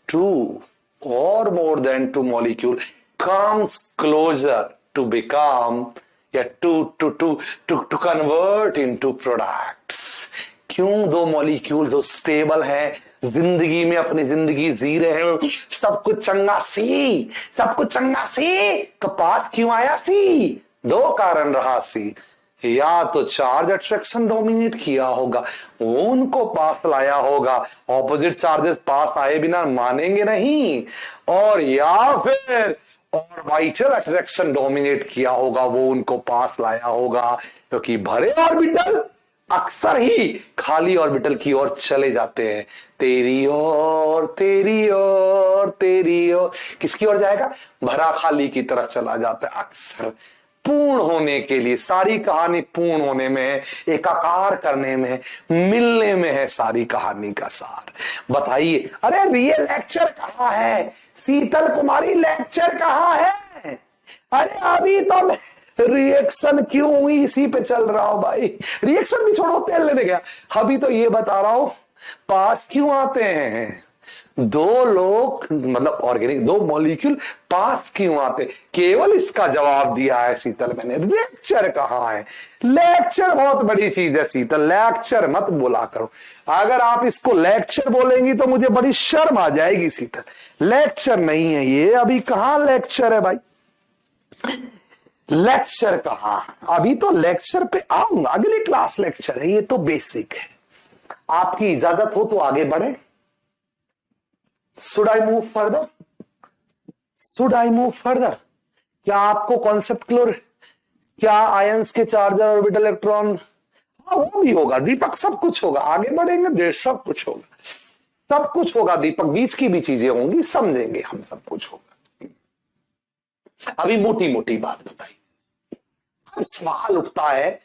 टू और more than two molecule comes closer to become to convert into products। क्यों दो मॉलिक्यूल जो स्टेबल है, जिंदगी में अपनी जिंदगी जी रहे हैं, सब कुछ चंगा सी, तो पास क्यों आया सी? दो कारण रहा सी, या तो चार्ज अट्रैक्शन डोमिनेट किया होगा, वो उनको पास लाया होगा, ऑपोजिट चार्जेस पास आए बिना मानेंगे नहीं, और या फिर ऑर्बिटल अट्रैक्शन डोमिनेट किया होगा, वो उनको पास लाया होगा, क्योंकि भरे ऑर्बिटल अक्सर ही खाली ऑर्बिटल की ओर चले जाते हैं। तेरी ओर किसकी ओर जाएगा? भरा खाली की तरफ चला जाता है अक्सर। पूर्ण होने के लिए, सारी कहानी पूर्ण होने में है, एकाकार करने में है, मिलने में है सारी कहानी का सार। बताइए, अरे रियल लेक्चर कहाँ है? शीतल कुमारी लेक्चर कहाँ है? अरे अभी तो रिएक्शन क्यों हुई इसी पे चल रहा हूं भाई। रिएक्शन भी छोड़ो, तेल लेने गया, अभी तो ये बता रहा हूं पास क्यों आते हैं दो लोग, मतलब ऑर्गेनिक दो मॉलिक्यूल पास क्यों आते, केवल इसका जवाब दिया है शीतल मैंने। लेक्चर कहाँ है? लेक्चर बहुत बड़ी चीज है शीतल, लेक्चर मत बोला करो। अगर आप इसको लेक्चर बोलेंगी तो मुझे बड़ी शर्म आ जाएगी शीतल। लेक्चर नहीं है ये, अभी कहाँ लेक्चर है भाई? लेक्चर कहाँ? अभी तो लेक्चर पे आऊंगा, अगली क्लास लेक्चर है, ये तो बेसिक है। आपकी इजाजत हो तो आगे बढ़े। Should I move further? Should I move further? क्या आपको कॉन्सेप्ट क्लियर? क्या आयंस के चार्जर, ऑर्बिटल, इलेक्ट्रॉन, हाँ वो भी होगा दीपक, सब कुछ होगा, आगे बढ़ेंगे देश, सब कुछ होगा, सब कुछ होगा दीपक, बीच की भी चीजें होंगी, समझेंगे हम, सब कुछ होगा। अभी मोटी मोटी बात बताइए। अब सवाल उठता है,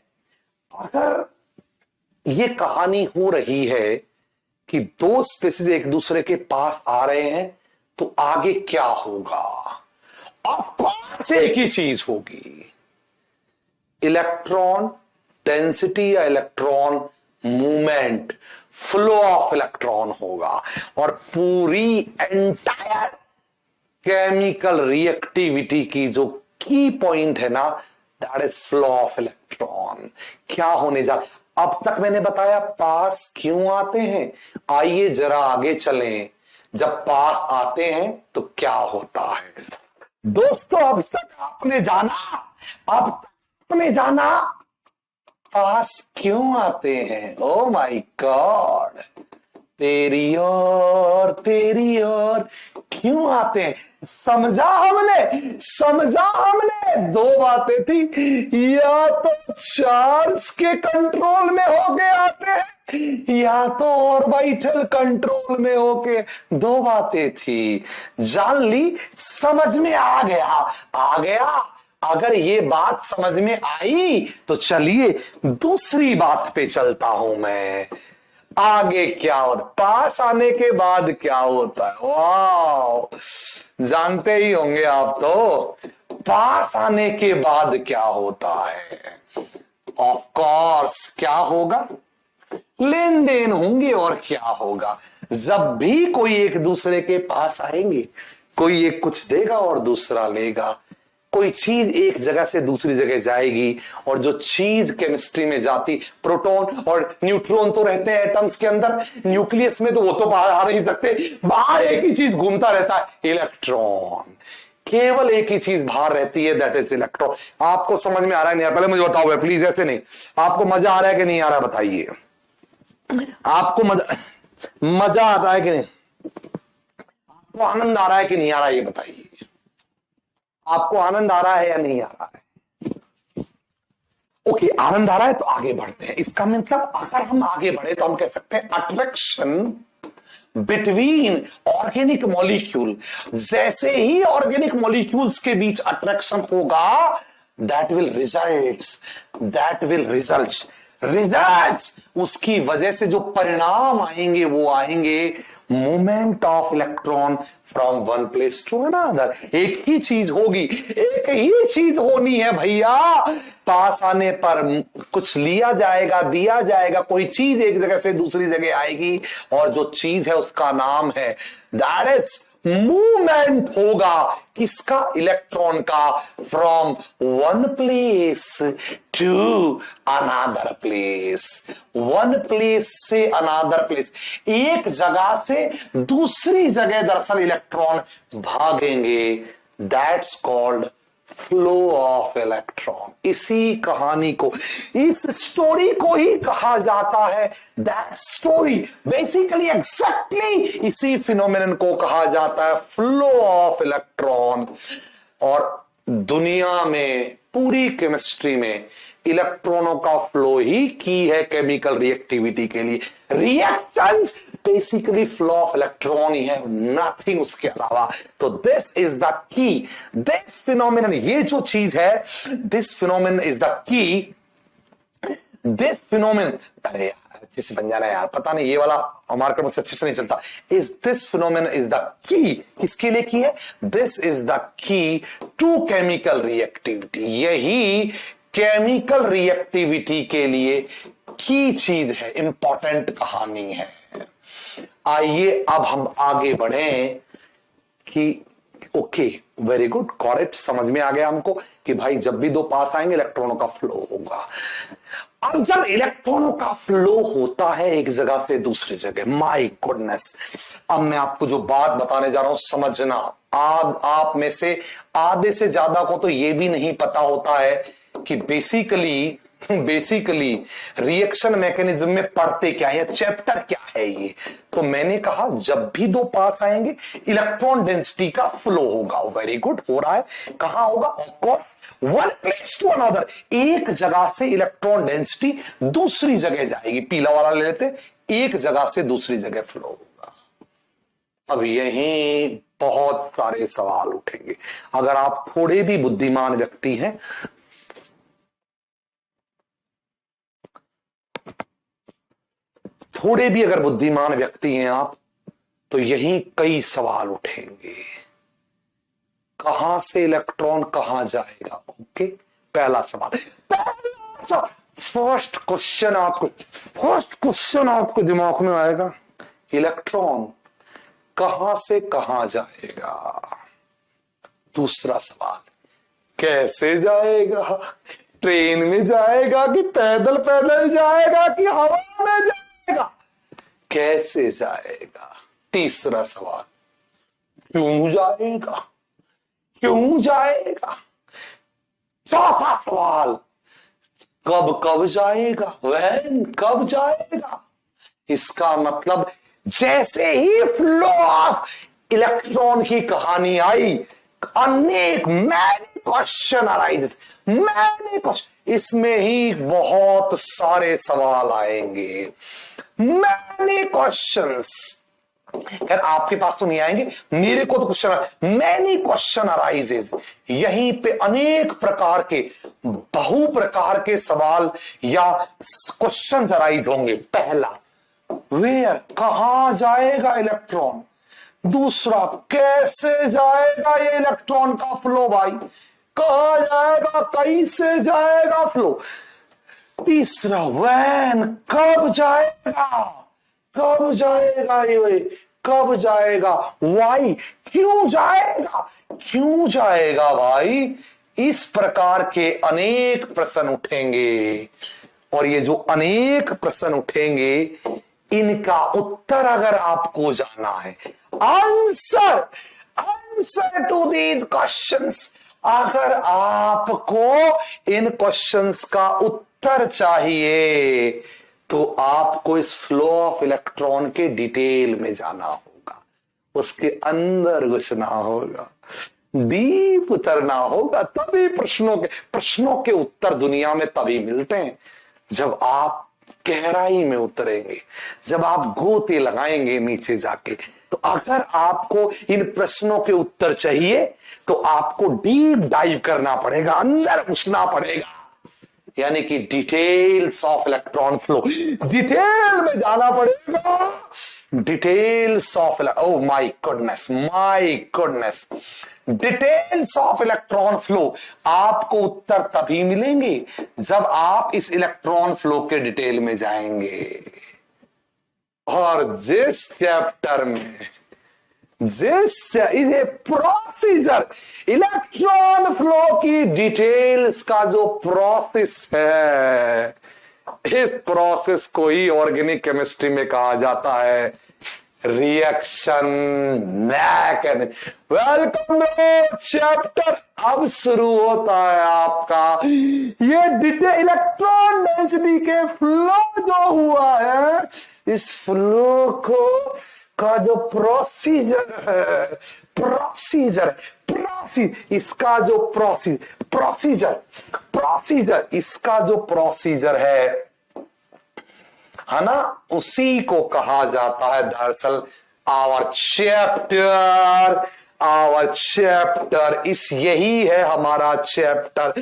अगर ये कहानी हो रही है कि दो स्पेसिस एक दूसरे के पास आ रहे हैं, तो आगे क्या होगा? ऑफ कोर्स एक ही चीज होगी, इलेक्ट्रॉन डेंसिटी या electron movement, flow of electron होगा, और पूरी एंटायर केमिकल रिएक्टिविटी की जो की पॉइंट है ना, that is flow of electron. क्या होने जा, अब तक मैंने बताया पास क्यों आते हैं, आइए जरा आगे चलें, जब पास आते हैं तो क्या होता है। दोस्तों अब तक आपने जाना, अब तक आपने जाना पास क्यों आते हैं। ओ माय गॉड, तेरी ओर क्यों आते हैं, समझा हमने, समझा हमने। दो बातें थी, या तो चार्ज के कंट्रोल में होके आते हैं, या तो ऑर्बिटल कंट्रोल में होके, दो बातें थी, जान ली, समझ में आ गया, आ गया। अगर ये बात समझ में आई तो चलिए दूसरी बात पे चलता हूं मैं। आगे क्या होता, पास आने के बाद क्या होता है, वाह, जानते ही होंगे आप तो, पास आने के बाद क्या होता है। ऑफ कोर्स क्या होगा, लेन देन होंगे, और क्या होगा, जब भी कोई एक दूसरे के पास आएंगे, कोई एक कुछ देगा और दूसरा लेगा, कोई चीज एक जगह से दूसरी जगह जाएगी, और जो चीज केमिस्ट्री में जाती, प्रोटॉन और न्यूट्रॉन तो रहते हैं एटम्स के अंदर, न्यूक्लियस में तो वो तो बाहर आ नहीं सकते, बाहर एक ही चीज घूमता रहता है, इलेक्ट्रॉन, केवल एक ही चीज बाहर रहती है, दैट इज इलेक्ट्रॉन। आपको समझ में आ रहा है नहीं, पहले मुझे बताओ प्लीज, ऐसे नहीं, आपको मजा आ रहा है कि नहीं आ रहा है बताइए, आपको मजा आ रहा है कि नहीं, आपको आनंद आ रहा है कि नहीं आ रहा है, ये बताइए, आपको आनंद आ रहा है या नहीं आ रहा है। ओके, आनंद आ रहा है तो आगे बढ़ते हैं। इसका मतलब अगर हम आगे बढ़े तो हम कह सकते हैं अट्रैक्शन बिटवीन ऑर्गेनिक मॉलिक्यूल, जैसे ही ऑर्गेनिक मॉलिक्यूल्स के बीच अट्रैक्शन होगा, दैट विल रिजल्ट्स, उसकी वजह से जो परिणाम आएंगे वो आएंगे movement of electron from one place to another. एक ही चीज होगी, एक ही चीज होनी है भैया, पास आने पर कुछ लिया जाएगा, दिया जाएगा, कोई चीज एक जगह से दूसरी जगह आएगी, और जो चीज है उसका नाम है दैट इज मूवमेंट होगा, किसका, इलेक्ट्रॉन का, from one place to another place, one place से अनदर प्लेस, एक जगह से दूसरी जगह दरअसल इलेक्ट्रॉन भागेंगे, that's called flow of electron. इसी कहानी को, इस स्टोरी को ही कहा जाता है, दैट स्टोरी बेसिकली एग्जैक्टली इसी फिनोमेनन को कहा जाता है फ्लो ऑफ इलेक्ट्रॉन। और दुनिया में, पूरी केमिस्ट्री में इलेक्ट्रॉनों का फ्लो ही की है केमिकल रिएक्टिविटी के लिए। Reactions basically flow of electron ही है, नथिंग उसके अलावा। तो this is the key, this phenomenon, ये जो चीज है, this phenomenon is the key, this phenomenon, अरे यार अच्छे से बन जाना यार, पता नहीं ये वाला मार्कर मुझसे अच्छे से नहीं चलता। Is this phenomenon is the key, किसके लिए की है, this is the key to chemical reactivity, यही केमिकल रिएक्टिविटी के लिए की चीज है, इंपॉर्टेंट कहानी है। आइए अब हम आगे बढ़ें कि ओके, वेरी गुड, करेक्ट, समझ में आ गया हमको कि भाई जब भी दो पास आएंगे इलेक्ट्रॉनों का फ्लो होगा। अब जब इलेक्ट्रॉनों का फ्लो होता है एक जगह से दूसरी जगह, माय गुडनेस, अब मैं आपको जो बात बताने जा रहा हूं समझना, आप में से आधे से ज्यादा को तो यह भी नहीं पता होता है कि बेसिकली बेसिकली रिएक्शन मैकेनिज्म में पढ़ते क्या है, चैप्टर क्या है ये। तो मैंने कहा जब भी दो पास आएंगे इलेक्ट्रॉन डेंसिटी का फ्लो होगा। वेरी गुड, हो रहा है। कहां होगा? Of course one place to another, एक जगह से इलेक्ट्रॉन डेंसिटी दूसरी जगह जाएगी। पीला वाला ले लेते, एक जगह से दूसरी जगह फ्लो होगा। अब यहीं बहुत सारे सवाल उठेंगे। अगर आप थोड़े भी बुद्धिमान व्यक्ति हैं, थोड़े भी अगर बुद्धिमान व्यक्ति हैं आप, तो यहीं कई सवाल उठेंगे। कहां से इलेक्ट्रॉन कहां जाएगा? ओके, पहला सवाल, फर्स्ट क्वेश्चन आपको दिमाग में आएगा, इलेक्ट्रॉन कहां से कहां जाएगा। दूसरा सवाल, कैसे जाएगा? ट्रेन में जाएगा कि पैदल पैदल जाएगा कि हवा में जाएगा? कैसे जाएगा? तीसरा सवाल, क्यों जाएगा? क्यों जाएगा? चौथा सवाल, कब कब जाएगा? वैन कब जाएगा? इसका मतलब जैसे ही फ्लो ऑफ इलेक्ट्रॉन की कहानी आई, अनेक many question arises, many question, इसमें ही बहुत सारे सवाल आएंगे, मैनी क्वेश्चंस। खैर आपके पास तो नहीं आएंगे, मेरे को तो क्वेश्चन, मैनी क्वेश्चन अराइजेस। यहीं पे अनेक प्रकार के, बहु प्रकार के सवाल या क्वेश्चन अराइज होंगे। पहला, वेयर, कहां जाएगा इलेक्ट्रॉन? दूसरा, कैसे जाएगा ये इलेक्ट्रॉन का फ्लो भाई? कहां जाएगा, कैसे जाएगा फ्लो? तीसरा, वैन, कब जाएगा? कब जाएगा ये? कब जाएगा? वाई, क्यों जाएगा? क्यों जाएगा भाई? इस प्रकार के अनेक प्रश्न उठेंगे। और ये जो अनेक प्रश्न उठेंगे, इनका उत्तर अगर आपको जाना है, आंसर टू दीज क्वेश्चंस, अगर आपको इन क्वेश्चंस का उत्तर चाहिए, तो आपको इस फ्लो ऑफ इलेक्ट्रॉन के डिटेल में जाना होगा, उसके अंदर घुसना होगा, डीप उतरना होगा। तभी प्रश्नों के उत्तर दुनिया में तभी मिलते हैं जब आप गहराई में उतरेंगे, जब आप गोते लगाएंगे नीचे जाके। तो अगर आपको इन प्रश्नों के उत्तर चाहिए, तो आपको डीप डाइव करना पड़ेगा, अंदर घुसना पड़ेगा, यानी कि details of electron flow, detail में जाना पड़ेगा। Details of, oh my goodness, details of electron flow आपको उत्तर तभी मिलेंगे जब आप इस इलेक्ट्रॉन फ्लो के डिटेल में जाएंगे। और जिस चैप्टर में ये प्रोसीजर, इलेक्ट्रॉन फ्लो की डिटेल्स का जो प्रोसेस है, इस प्रोसेस को ही ऑर्गेनिक केमिस्ट्री में कहा जाता है रिएक्शन मैकेनिज्म। वेलकम चैप्टर अब शुरू होता है आपका। ये डिटेल इलेक्ट्रॉन डेंसिटी के फ्लो जो हुआ है, इस फ्लो को का जो प्रोसीजर है, इसका जो प्रोसीजर इसका जो प्रोसीजर है ना, उसी को कहा जाता है दरअसल आवर चैप्टर यही है हमारा chapter,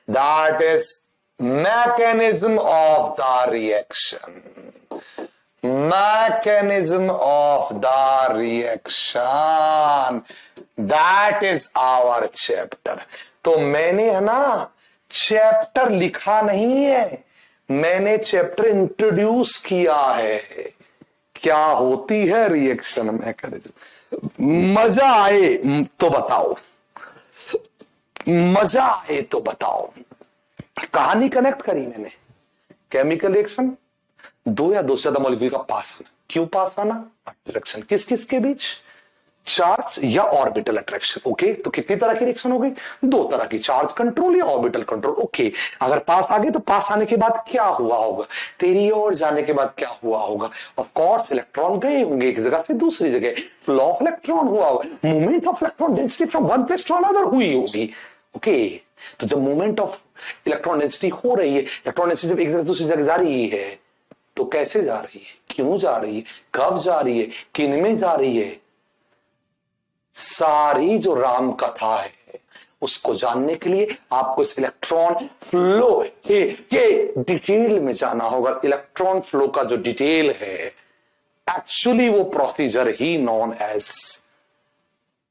that is mechanism of the reaction. Mechanism of the reaction, that is our chapter। तो मैंने है ना चैप्टर लिखा नहीं है, मैंने चैप्टर इंट्रोड्यूस किया है। क्या होती है रिएक्शन मैकेनिज्म? मजा आए तो बताओ, मजा आए तो बताओ। कहानी कनेक्ट करी मैंने, केमिकल रिएक्शन, दो या दो से ज्यादा मॉलिक्यूल का पास आना। क्यों पास आना? रिएक्शन किस किस के बीच? चार्ज या ऑर्बिटल अट्रैक्शन। ओके, तो कितनी तरह की रिएक्शन हो गई? दो तरह की, चार्ज कंट्रोल या ऑर्बिटल कंट्रोल। ओके, अगर पास आ गए तो पास आने के बाद क्या हुआ होगा, तेरी ओर जाने के बाद क्या हुआ होगा? ऑफ कोर्स इलेक्ट्रॉन गए होंगे एक जगह से दूसरी जगह, फ्लो ऑफ इलेक्ट्रॉन हुआ होगा, movement of electron density from one place to another हुई होगी। ओके, तो जब मूवमेंट ऑफ इलेक्ट्रॉन डेंसिटी हो रही है, इलेक्ट्रॉन डेंसिटी जब एक जगह से दूसरी जगह जा रही है, तो कैसे जा रही है, क्यों जा रही है, कब जा रही है, किन में जा रही है, सारी जो राम कथा है उसको जानने के लिए आपको इस इलेक्ट्रॉन फ्लो के डिटेल में जाना होगा। इलेक्ट्रॉन फ्लो का जो डिटेल है, एक्चुअली वो प्रोसीजर ही known as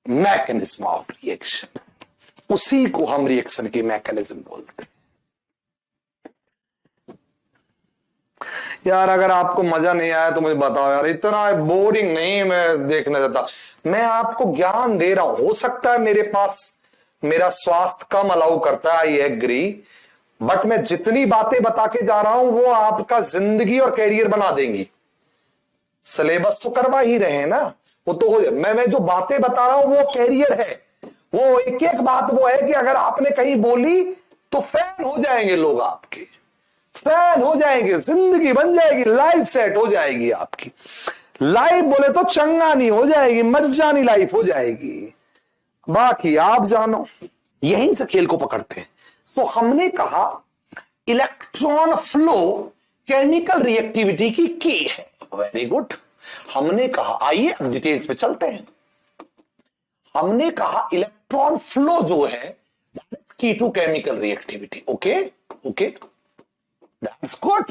mechanism of reaction, उसी को हम रिएक्शन की मैकेनिज्म बोलते हैं। यार अगर आपको मजा नहीं आया तो मुझे बताओ यार, इतना बोरिंग नहीं मैं देखने देता। मैं आपको ज्ञान दे रहा हूं, हो सकता है मेरे पास मेरा स्वास्थ्य कम अलाउ करता है, आई एग्री, बट मैं जितनी बातें बता के जा रहा हूं वो आपका जिंदगी और कैरियर बना देंगी। सिलेबस तो करवा ही रहे हैं ना, वो तो हो, मैं जो बातें बता रहा हूं वो कैरियर है। वो एक एक बात वो है कि अगर आपने कहीं बोली तो फैन हो जाएंगे लोग, आपके फैन हो जाएंगे, जिंदगी बन जाएगी, लाइफ सेट हो जाएगी आपकी। लाइफ बोले तो चंगानी हो जाएगी, मज्जानी लाइफ हो जाएगी। बाकी आप जानो, यहीं से खेल को पकड़ते हैं। तो हमने कहा इलेक्ट्रॉन फ्लो केमिकल रिएक्टिविटी की है। वेरी गुड, हमने कहा, आइए अब डिटेल्स पे चलते हैं। हमने कहा इलेक्ट्रॉन फ्लो जो है key to chemical reactivity. Okay okay, that's good,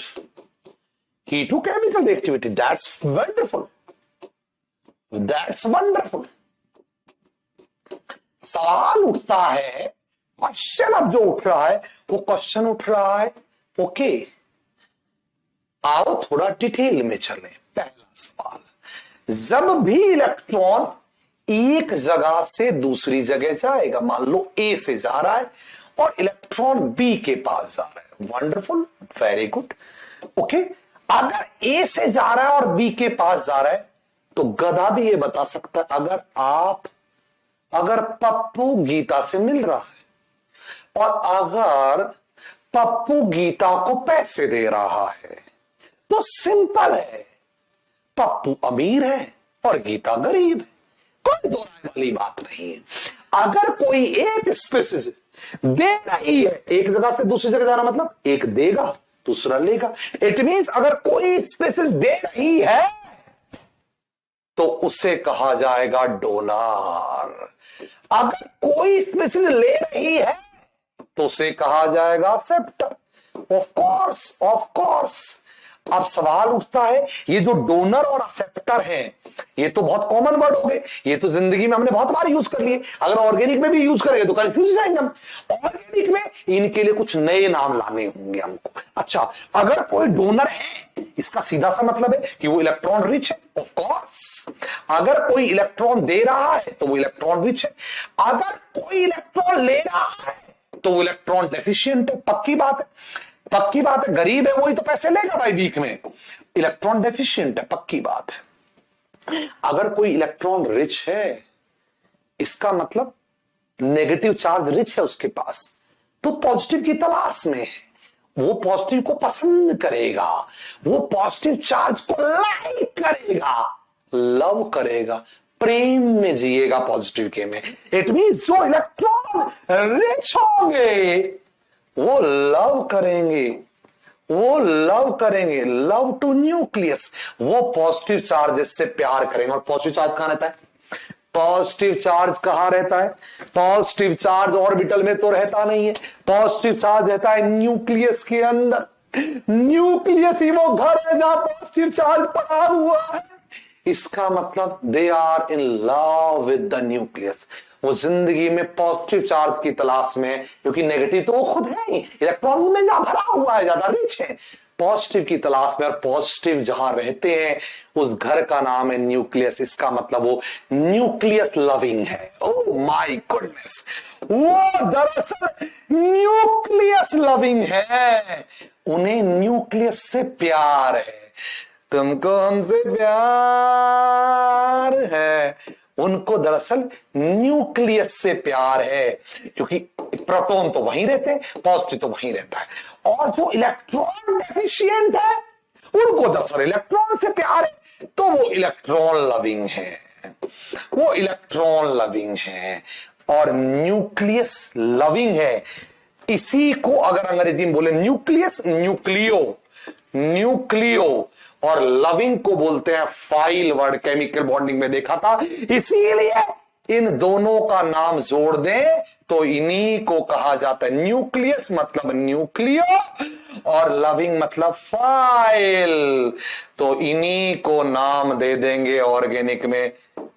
key to chemical reactivity, that's wonderful, that's wonderful. सवाल उठता है, क्वेश्चन अब जो उठ रहा है वो क्वेश्चन उठ रहा है, ओके आओ थोड़ा डिटेल में चलें। पहला सवाल, जब भी इलेक्ट्रॉन एक जगह से दूसरी जगह जाएगा, मान लो ए से जा रहा है और इलेक्ट्रॉन बी के पास जा रहा है, वंडरफुल, वेरी गुड, ओके। अगर ए से जा रहा है और बी के पास जा रहा है तो गधा भी ये बता सकता है, अगर पप्पू गीता से मिल रहा है और अगर पप्पू गीता को पैसे दे रहा है तो सिंपल है, पप्पू अमीर है और गीता गरीब है, कोई दो राय वाली बात नहीं है। अगर कोई एक स्पेसिस दे रही है, एक जगह से दूसरी जगह जाना मतलब एक देगा दूसरा लेगा, इट मींस अगर कोई स्पेसिस दे रही है तो उसे कहा जाएगा डोनर, अगर कोई स्पेसिस ले रही है तो उसे कहा जाएगा एक्सेप्टर। ऑफ कोर्स अब सवाल उठता है, ये जो डोनर और एक्सेप्टर हैं, ये तो बहुत कॉमन वर्ड हो गए, ये तो जिंदगी में हमने बहुत बार यूज कर लिए, अगर ऑर्गेनिक में भी यूज करेंगे तो कंफ्यूज जाएंगे हम। ऑर्गेनिक में इनके लिए कुछ नए नाम लाने होंगे हमको। अच्छा, अगर कोई डोनर है, इसका सीधा सा मतलब है कि वो इलेक्ट्रॉन रिच है, ऑफ कोर्स। अगर कोई इलेक्ट्रॉन दे रहा है तो वो इलेक्ट्रॉन रिच है, अगर कोई इलेक्ट्रॉन ले रहा है तो वो इलेक्ट्रॉन डेफिशिएंट है, पक्की बात है, पक्की बात है। गरीब है वही तो पैसे लेगा भाई वीक में, इलेक्ट्रॉन डेफिशिएंट है, पक्की बात है। अगर कोई इलेक्ट्रॉन रिच है, इसका मतलब नेगेटिव चार्ज रिच है उसके पास, तो पॉजिटिव की तलाश में है, वो पॉजिटिव को पसंद करेगा, वो पॉजिटिव चार्ज को लाइक करेगा, लव करेगा, प्रेम में जिएगा पॉजिटिव के में। इट मींस जो इलेक्ट्रॉन रिच होंगे वो लव करेंगे, लव टू न्यूक्लियस, वो पॉजिटिव चार्जेस से प्यार करेंगे। और पॉजिटिव चार्ज कहां रहता है? पॉजिटिव चार्ज कहां रहता है? पॉजिटिव चार्ज ऑर्बिटल में तो रहता नहीं है, पॉजिटिव चार्ज रहता है न्यूक्लियस के अंदर। न्यूक्लियस ही वो घर है जहां पॉजिटिव चार्ज पड़ा हुआ है। इसका मतलब they are in love with the nucleus, वो जिंदगी में पॉजिटिव चार्ज की तलाश में है, क्योंकि नेगेटिव तो वो खुद है ही, इलेक्ट्रॉन में ज्यादा भरा हुआ है, ज्यादा रिच है, पॉजिटिव की तलाश में। और पॉजिटिव जहां रहते हैं उस घर का नाम है न्यूक्लियस, इसका मतलब वो न्यूक्लियस लविंग है। ओह माय गुडनेस, वो दरअसल न्यूक्लियस लविंग है, उन्हें न्यूक्लियस से प्यार है। तुमको हमसे प्यार है, उनको दरअसल न्यूक्लियस से प्यार है, क्योंकि प्रोटॉन तो वहीं रहते हैं, पॉजिटिव तो वहीं रहता है। और जो इलेक्ट्रॉन डेफिशिएंट है उनको दरअसल इलेक्ट्रॉन से प्यार है, तो वो इलेक्ट्रॉन लविंग है, वो इलेक्ट्रॉन लविंग है और न्यूक्लियस लविंग है। इसी को अगर अंग्रेजी में बोले न्यूक्लियस, न्यूक्लियो, न्यूक्लियो और लविंग को बोलते हैं फाइल वर्ड, केमिकल बॉन्डिंग में देखा था। इसीलिए इन दोनों का नाम जोड़ दें तो इन्हीं को कहा जाता है न्यूक्लियस मतलब न्यूक्लियो और लविंग मतलब फाइल, तो इन्हीं को नाम दे देंगे ऑर्गेनिक में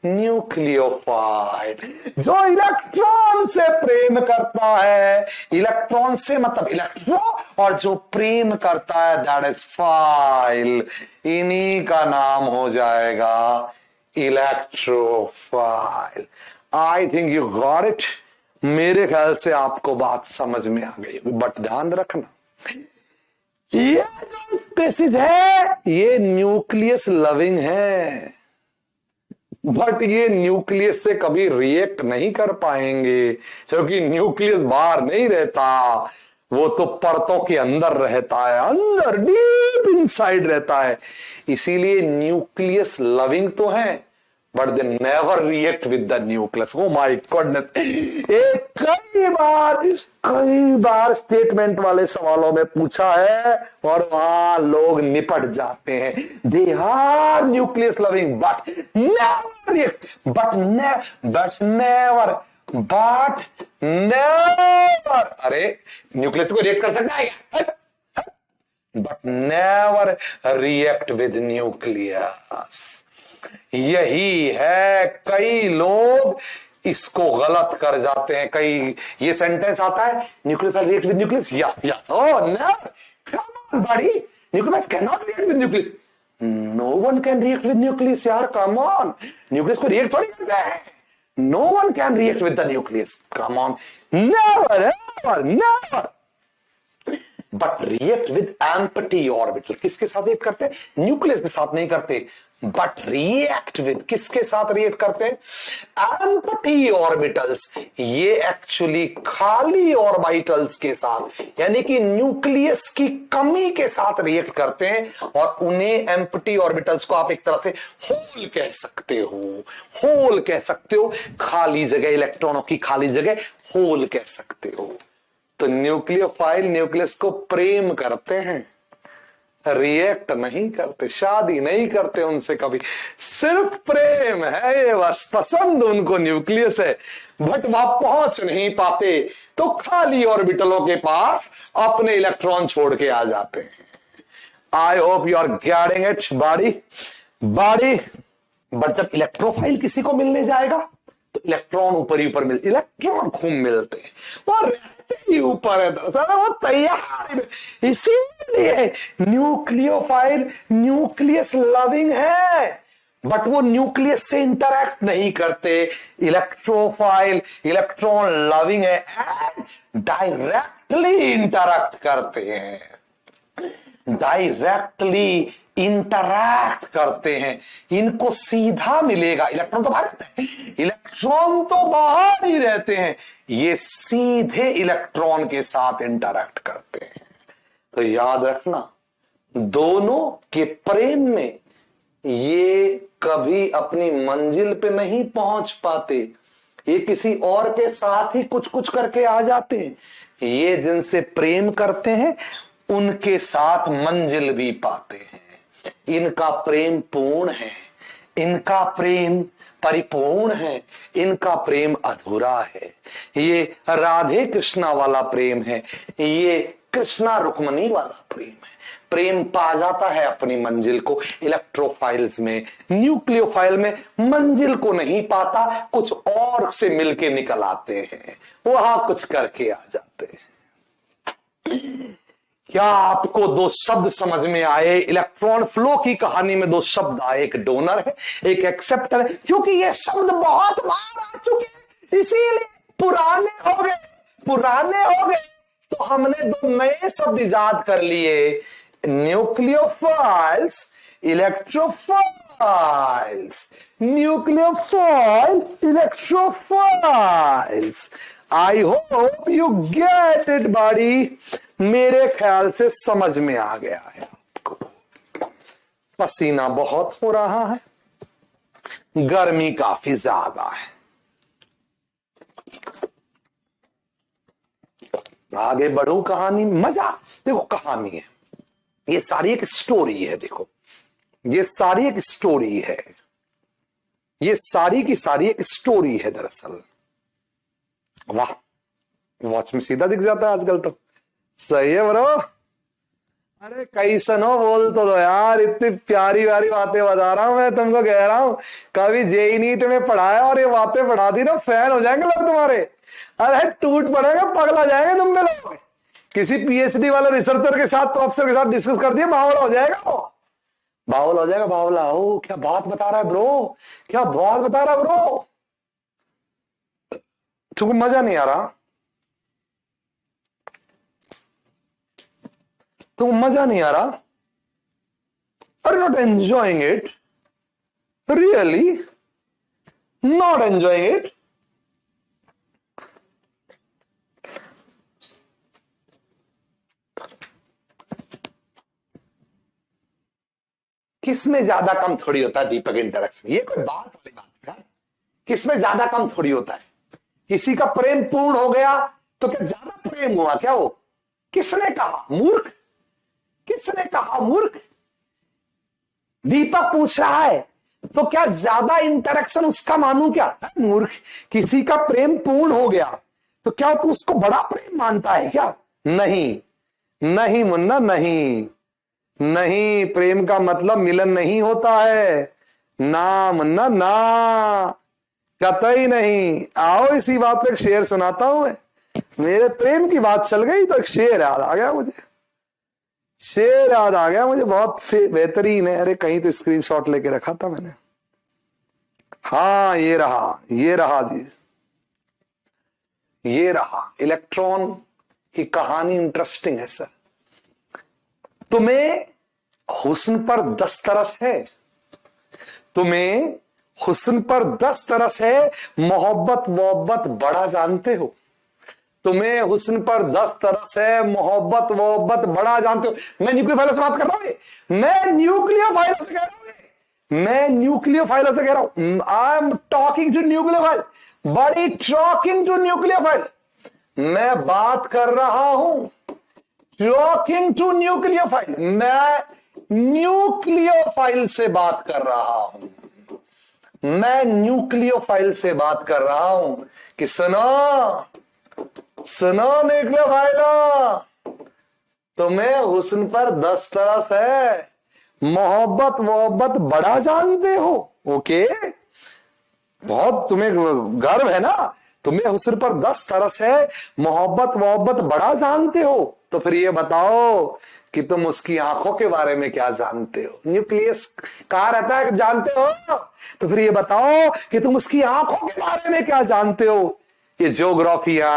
न्यूक्लियोफाइल। जो इलेक्ट्रॉन से प्रेम करता है, इलेक्ट्रॉन से मतलब इलेक्ट्रो, और जो प्रेम करता है दैट इज फाइल, इन्हीं का नाम हो जाएगा electrophile. I think you got it. मेरे ख्याल से आपको बात समझ में आ गई, बट ध्यान रखना ये जो स्पेसीज है ये न्यूक्लियस लविंग है, बट ये न्यूक्लियस से कभी रिएक्ट नहीं कर पाएंगे, क्योंकि न्यूक्लियस बाहर नहीं रहता, वो तो परतों के अंदर रहता है, अंदर डीप इनसाइड रहता है। इसीलिए न्यूक्लियस लविंग तो है, but they never react with the nucleus. Oh my goodness, कई बार स्टेटमेंट वाले सवालों में पूछा है और वहां लोग निपट जाते हैं। They are nucleus loving but never react, but never, अरे न्यूक्लियस को रिएक्ट कर सकता है क्या? But never react with nucleus. यही है, कई लोग इसको गलत कर जाते हैं। कई ये सेंटेंस आता है nucleophile react with nucleus, yes yes, oh never, come on buddy, nucleus can not react with nucleus, no one can react with nucleus यार, कम ऑन, न्यूक्लियस को रिएक्ट थोड़ी करता है, no one can react with the nucleus, come on, never ever never. But react with empty orbital, किसके साथ react करते हैं? Nucleus के साथ नहीं करते, बट रिएक्ट विद, किसके साथ रिएक्ट करते हैं? Empty orbitals. ये एक्चुअली खाली ऑर्बिटल्स के साथ, यानी कि न्यूक्लियस की कमी के साथ रिएक्ट करते हैं, और उन्हें एम्प्टी ऑर्बिटल्स को आप एक तरह से होल कह सकते हो, होल कह सकते हो, खाली जगह, इलेक्ट्रॉनों की खाली जगह होल कह सकते हो। तो न्यूक्लियोफाइल न्यूक्लियस को प्रेम करते हैं, रिएक्ट नहीं करते, शादी नहीं करते उनसे कभी, सिर्फ प्रेम है, बस पसंद उनको न्यूक्लियस है, बट वहां पहुंच नहीं पाते तो खाली ऑर्बिटलों के पास अपने इलेक्ट्रॉन छोड़ के आ जाते हैं। I hope you are getting it buddy. But जब इलेक्ट्रोफाइल किसी को मिलने जाएगा तो इलेक्ट्रॉन ऊपर ही ऊपर मिलते, इलेक्ट्रॉन खूब मिलते हैं, वो रहते ही ऊपर है, वो तैयार। इसीलिए न्यूक्लियोफाइल न्यूक्लियस लविंग है, बट वो न्यूक्लियस से इंटरैक्ट नहीं करते। इलेक्ट्रोफाइल इलेक्ट्रॉन लविंग है एंड डायरेक्टली इंटरैक्ट करते हैं, डायरेक्टली इंटरैक्ट करते हैं। इनको सीधा मिलेगा, इलेक्ट्रॉन तो बाहर रहते हैं, इलेक्ट्रॉन तो बाहर ही रहते हैं, ये सीधे इलेक्ट्रॉन के साथ इंटरैक्ट करते हैं। तो याद रखना, दोनों के प्रेम में ये कभी अपनी मंजिल पे नहीं पहुंच पाते, ये किसी और के साथ ही कुछ कुछ करके आ जाते हैं। ये जिनसे प्रेम करते हैं उनके साथ मंजिल भी पाते हैं। इनका प्रेम पूर्ण है, इनका प्रेम परिपूर्ण है, इनका प्रेम अधूरा है। ये राधे कृष्णा वाला प्रेम है, ये कृष्णा रुक्मणी वाला प्रेम है। प्रेम पा जाता है अपनी मंजिल को इलेक्ट्रोफाइल्स में, न्यूक्लियोफाइल में मंजिल को नहीं पाता, कुछ और से मिलके निकल आते हैं, वहां कुछ करके आ जाते हैं। क्या आपको दो शब्द समझ में आए? इलेक्ट्रॉन फ्लो की कहानी में दो शब्द आए, एक डोनर है, एक एक्सेप्टर है। क्योंकि ये शब्द बहुत बार आ चुके हैं, इसीलिए पुराने हो गए, तो हमने दो नए शब्द इजाद कर लिए, nucleophiles, electrophiles. Electrophiles, nucleophile, electrophiles. I hope you get it body. मेरे ख्याल से समझ में आ गया है आपको। पसीना बहुत हो रहा है, गर्मी काफी ज्यादा है। आगे बढ़ू कहानी, मजा। देखो कहानी है, ये सारी एक स्टोरी है। देखो ये सारी एक स्टोरी है, ये सारी की सारी एक स्टोरी है दरअसल। वाह, वॉच में सीधा दिख जाता है आजकल तो। सही है ब्रो। अरे कैसन हो बोल तो दो यार, इतनी प्यारी प्यारी बातें बता रहा हूं मैं तुमको, कह रहा हूं कभी जेई नीट में पढ़ाया और ये बातें पढ़ा दी ना, फैन हो जाएंगे लोग तुम्हारे। अरे टूट पड़ेगा, पगला जाएंगे तुम में लोग। किसी पीएचडी वाले रिसर्चर के साथ, प्रोफेसर के साथ डिस्कस कर दिए, बावला हो जाएगा वो, बावला हो जाएगा, बावला। ओ क्या बात बता रहा है ब्रो, क्या बात बता रहा है ब्रो। तुमको मजा नहीं आ रहा, तुमको मजा नहीं आ रहा? Are not enjoying it? Really not enjoying it? किसमें ज्यादा कम थोड़ी होता है दीपक इंटरेक्शन? ये कोई बात वाली बात है? किसमें ज्यादा कम थोड़ी होता है? किसी का प्रेम पूर्ण हो गया तो क्या ज्यादा प्रेम हुआ क्या? वो किसने कहा मूर्ख? किसने कहा मूर्ख? दीपक पूछ रहा है तो क्या ज्यादा इंटरेक्शन उसका मानू क्या? मूर्ख। किसी का प्रेम पूर्ण हो गया तो क्या तू उसको बड़ा प्रेम मानता है क्या? नहीं, नहीं मुन्ना, नहीं नहीं। प्रेम का मतलब मिलन नहीं होता है ना मुन्ना, ना, कतई नहीं। आओ इसी बात पे एक शेर सुनाता हूं मैं। मेरे प्रेम की बात चल गई तो एक शेर याद आ गया मुझे, शेर याद आ गया मुझे, बहुत बेहतरीन है। अरे कहीं तो स्क्रीनशॉट लेके रखा था मैंने। हाँ ये रहा, ये रहा जी, ये रहा। इलेक्ट्रॉन की कहानी इंटरेस्टिंग है सर। तुम्हें हुस्न पर 10 तरस है, तुम्हें हुस्न पर 10 तरस है, मोहब्बत मोहब्बत बड़ा जानते हो। तुम्हें हुस्न पर 10 तरस है, मोहब्बत मोहब्बत बड़ा जानते हो। मैं न्यूक्लियोफाइल से बात कर रहा हूं, मैं न्यूक्लियोफाइल से कह रहा हूं, मैं न्यूक्लियोफाइल से कह रहा हूं। I am talking to nucleophile, buddy talking to nucleophile. मैं बात कर रहा हूं टॉकिंग टू न्यूक्लियोफाइल, मैं न्यूक्लियोफाइल से बात कर रहा हूं, मैं न्यूक्लियोफाइल से बात कर रहा हूं कि सुनो सुनो न्यूक्लियोफाइल, तुम्हें हुस्न पर 10 तरस है, मोहब्बत मोहब्बत बड़ा जानते हो। ओके, बहुत तुम्हें गर्व है ना, तुम्हें हुस्न पर 10 तरस है, मोहब्बत मोहब्बत बड़ा जानते हो। तो फिर ये बताओ कि तुम उसकी आंखों के बारे में क्या जानते हो? न्यूक्लियस कहा रहता है कि जानते हो, तो फिर ये बताओ कि तुम उसकी आंखों के बारे में क्या जानते हो? ये ज्योग्राफिया,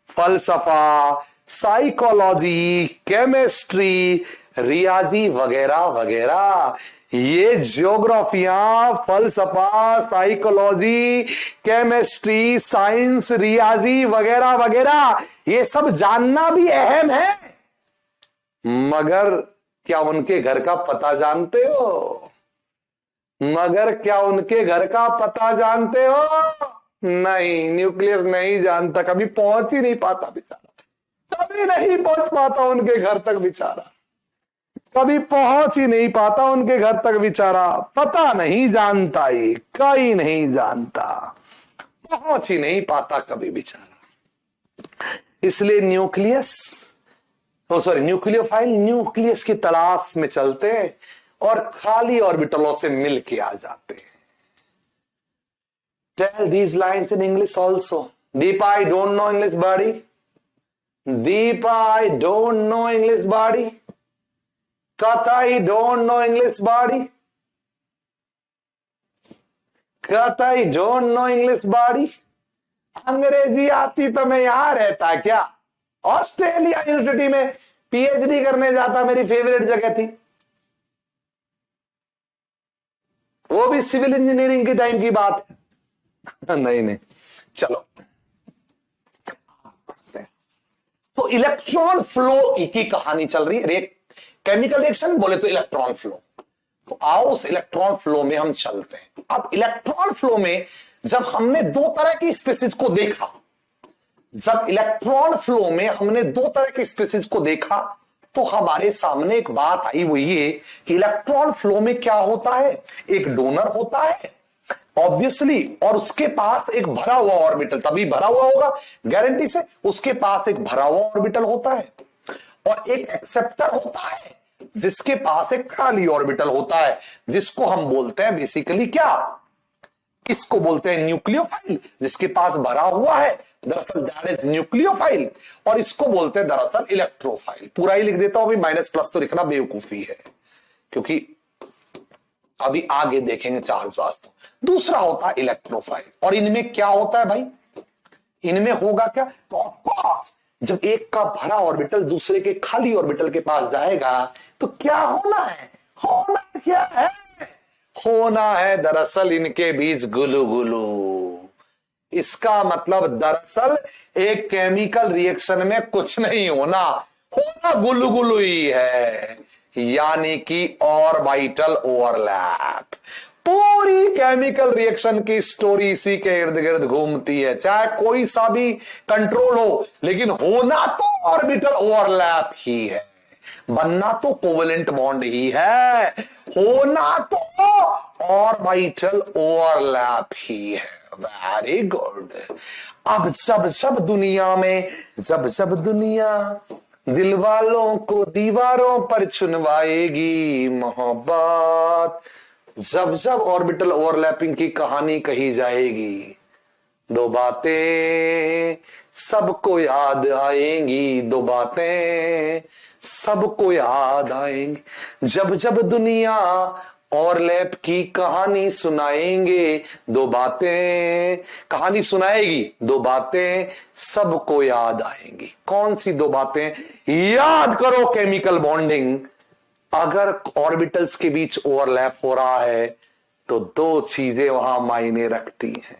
फलसफा, साइकोलॉजी, केमिस्ट्री, रियाजी वगैरह वगैरह, ये ज्योग्राफिया, फलसफा, साइकोलॉजी, केमिस्ट्री, साइंस, रियाजी वगैरह वगैरह, ये सब जानना भी अहम है, मगर क्या उनके घर का पता जानते हो? मगर क्या उनके घर का पता जानते हो? नहीं, न्यूक्लियस नहीं जानता, कभी पहुंच ही नहीं पाता बेचारा, कभी नहीं पहुंच पाता उनके घर तक बेचारा, कभी पहुंच ही नहीं पाता उनके घर तक बेचारा। पता नहीं जानता, ये कहीं नहीं जानता, पहुंच ही नहीं पाता कभी बेचारा। इसलिए न्यूक्लियस, ओ सॉरी न्यूक्लियोफाइल, न्यूक्लियस की तलाश में चलते हैं और खाली ऑर्बिटलों से मिल के आ जाते हैं। Tell these lines in English also. Deepa, I don't know English body. Deepa, I don't know English body. Katha, I don't know English body. Katha, I don't know English body. अंग्रेजी आती तो मैं यहां रहता क्या? ऑस्ट्रेलिया यूनिवर्सिटी में PhD करने जाता, मेरी फेवरेट जगह थी। भी सिविल इंजीनियरिंग के टाइम की बात है। नहीं नहीं, चलो तो इलेक्ट्रॉन फ्लो की कहानी चल रही है। केमिकल रिएक्शन बोले तो इलेक्ट्रॉन फ्लो, तो आओ उस इलेक्ट्रॉन फ्लो में हम चलते हैं। अब इलेक्ट्रॉन फ्लो में जब हमने दो तरह की स्पीसीज को देखा, जब इलेक्ट्रॉन फ्लो में हमने दो तरह के स्पीसीज को देखा, तो हमारे सामने एक बात आई, वो ये कि इलेक्ट्रॉन फ्लो में क्या होता है, एक डोनर होता है ऑब्वियसली, और उसके पास एक भरा हुआ ऑर्बिटल, तभी भरा हुआ होगा गारंटी से, उसके पास एक भरा हुआ ऑर्बिटल होता है, और एक एक्सेप्टर होता है जिसके पास एक खाली ऑर्बिटल होता है, जिसको हम बोलते हैं बेसिकली क्या, इसको बोलते हैं न्यूक्लियोफाइल, जिसके पास भरा हुआ है, दरअसल दैट इज न्यूक्लियोफाइल, और इसको बोलते हैं दरअसल इलेक्ट्रोफाइल। पूरा ही लिख देता हूं, अभी माइनस प्लस तो लिखना बेवकूफी है, क्योंकि अभी आगे देखेंगे चार्ज वास्तव। दूसरा होता है इलेक्ट्रोफाइल, और इनमें क्या होता है भाई, इनमें होगा क्या, तो ऑफकोर्स जब एक का भरा ऑर्बिटल दूसरे के खाली ऑर्बिटल के पास जाएगा तो क्या होना है, होना क्या है, होना है दरअसल इनके बीच गुलू गुलू। इसका मतलब दरअसल एक केमिकल रिएक्शन में कुछ नहीं होना, होना गुलू गुलू ही है, यानी कि ऑर्बिटल ओवरलैप। पूरी केमिकल रिएक्शन की स्टोरी इसी के इर्द गिर्द घूमती है, चाहे कोई सा भी कंट्रोल हो, लेकिन होना तो ऑर्बिटल ओवरलैप ही है, बनना तो कोवेलेंट बॉन्ड ही है, होना तो ऑर्बिटल ओवरलैप ही है। Very good. अब जब जब दुनिया में, जब जब दुनिया दिल वालों को दीवारों पर चुनवाएगी मोहब्बत, जब जब ऑर्बिटल ओवरलैपिंग की कहानी कही जाएगी, दो बातें सबको याद आएंगी, दो बातें सबको याद आएंगी, जब जब दुनिया ओवरलैप की कहानी सुनाएंगे, दो बातें कहानी सुनाएगी, दो बातें सबको याद आएंगी। कौन सी दो बातें, याद करो केमिकल बॉन्डिंग। अगर ऑर्बिटल्स के बीच ओवरलैप हो रहा है तो दो चीजें वहां मायने रखती हैं,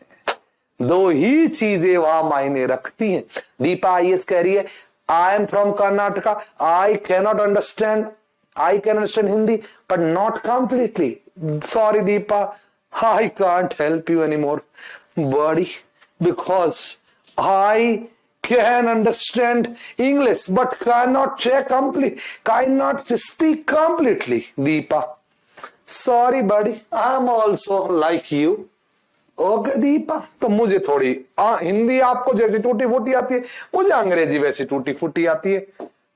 दो ही चीजें वहां मायने रखती हैं। दीपा आईएएस कह रही है, I am from Karnataka, I can understand Hindi but not completely. Sorry Deepa, I can't help you any more body, because I can understand English but cannot speak completely. Deepa, sorry buddy, I'm also like you. Okay Deepa, तो मुझे थोड़ी हिंदी आपको जैसी टूटी फूटी आती है, मुझे अंग्रेजी वैसी टूटी फूटी आती है,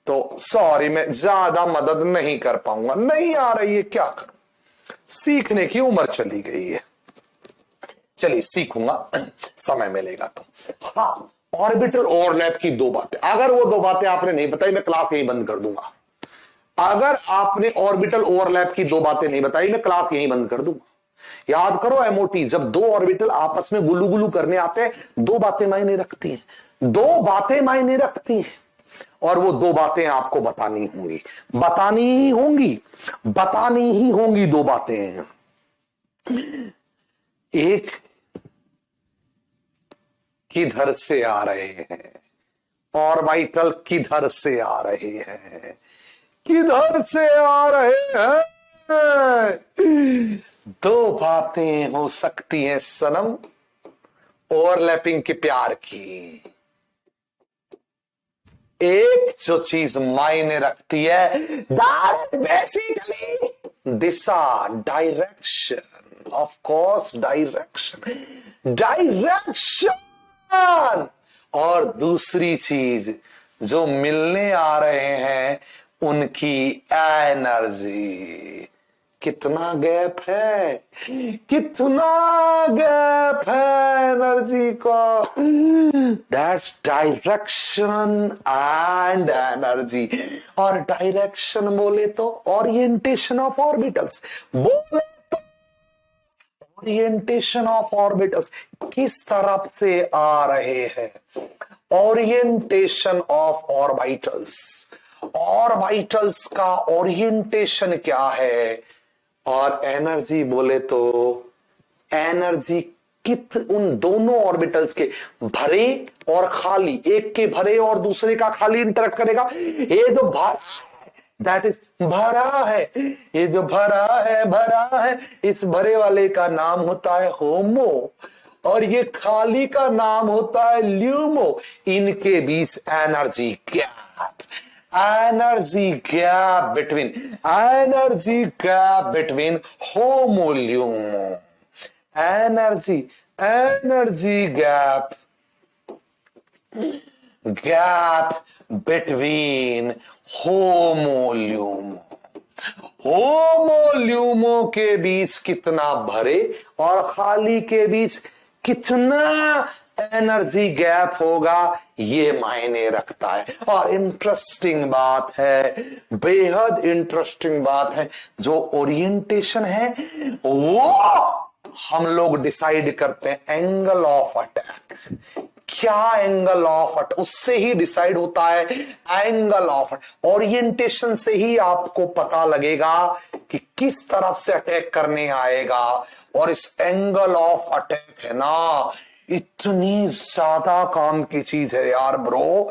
तो सॉरी मैं ज्यादा मदद नहीं कर पाऊंगा, नहीं आ रही है, क्या करूं, सीखने की उम्र चली गई है, चलिए सीखूंगा समय मिलेगा तो। हाँ, ऑर्बिटल ओवरलैप की दो बातें, अगर वो दो बातें आपने नहीं बताई मैं क्लास यहीं बंद कर दूंगा। अगर आपने ऑर्बिटल ओवरलैप की दो बातें नहीं बताई मैं क्लास यहीं बंद कर दूंगा। याद करो एमओटी, जब दो ऑर्बिटल आपस में गुलू गुलू करने आते हैं, दो बातें मायने रखती हैं, दो बातें मायने रखती हैं, और वो दो बातें आपको बतानी होंगी, बतानी ही होंगी, बतानी ही होंगी दो बातें। एक, किधर से आ रहे हैं ऑर्बिटल, किधर से आ रहे हैं, किधर से आ रहे हैं, दो बातें हो सकती हैं सनम ओवरलैपिंग के प्यार की। एक जो चीज मायने रखती है, basically Disha, direction, of course direction, direction, और दूसरी चीज जो मिलने आ रहे हैं उनकी एनर्जी। कितना गैप है, कितना गैप है एनर्जी का, दैट्स डायरेक्शन एंड एनर्जी। और डायरेक्शन बोले तो ओरिएंटेशन ऑफ ऑर्बिटल्स, बोले तो ओरिएंटेशन ऑफ ऑर्बिटल्स, किस तरफ से आ रहे हैं, ओरिएंटेशन ऑफ ऑर्बिटल्स, ऑर्बिटल्स का ओरिएंटेशन क्या है, और एनर्जी बोले तो एनर्जी उन दोनों ऑर्बिटल्स के भरे और खाली, एक के भरे और दूसरे का खाली इंटरेक्ट करेगा। ये जो भरा दैट इज भरा है, ये जो भरा है, इस भरे वाले का नाम होता है होमो और ये खाली का नाम होता है ल्यूमो। इनके बीच energy gap, energy gap between HOMO LUMO, energy gap between HOMO LUMO, HOMO LUMO के बीच कितना भरे और खाली के बीच कितना एनर्जी गैप होगा, ये मायने रखता है। और इंटरेस्टिंग बात है, बेहद इंटरेस्टिंग बात है, जो ओरिएंटेशन है वो हम लोग डिसाइड करते हैं एंगल ऑफ अटैक। क्या एंगल ऑफ अटैक, उससे ही डिसाइड होता है एंगल ऑफ ओरिएंटेशन से ही आपको पता लगेगा कि किस तरफ से अटैक करने आएगा। और इस एंगल ऑफ अटैक है ना, इतनी ज्यादा काम की चीज है यार ब्रो,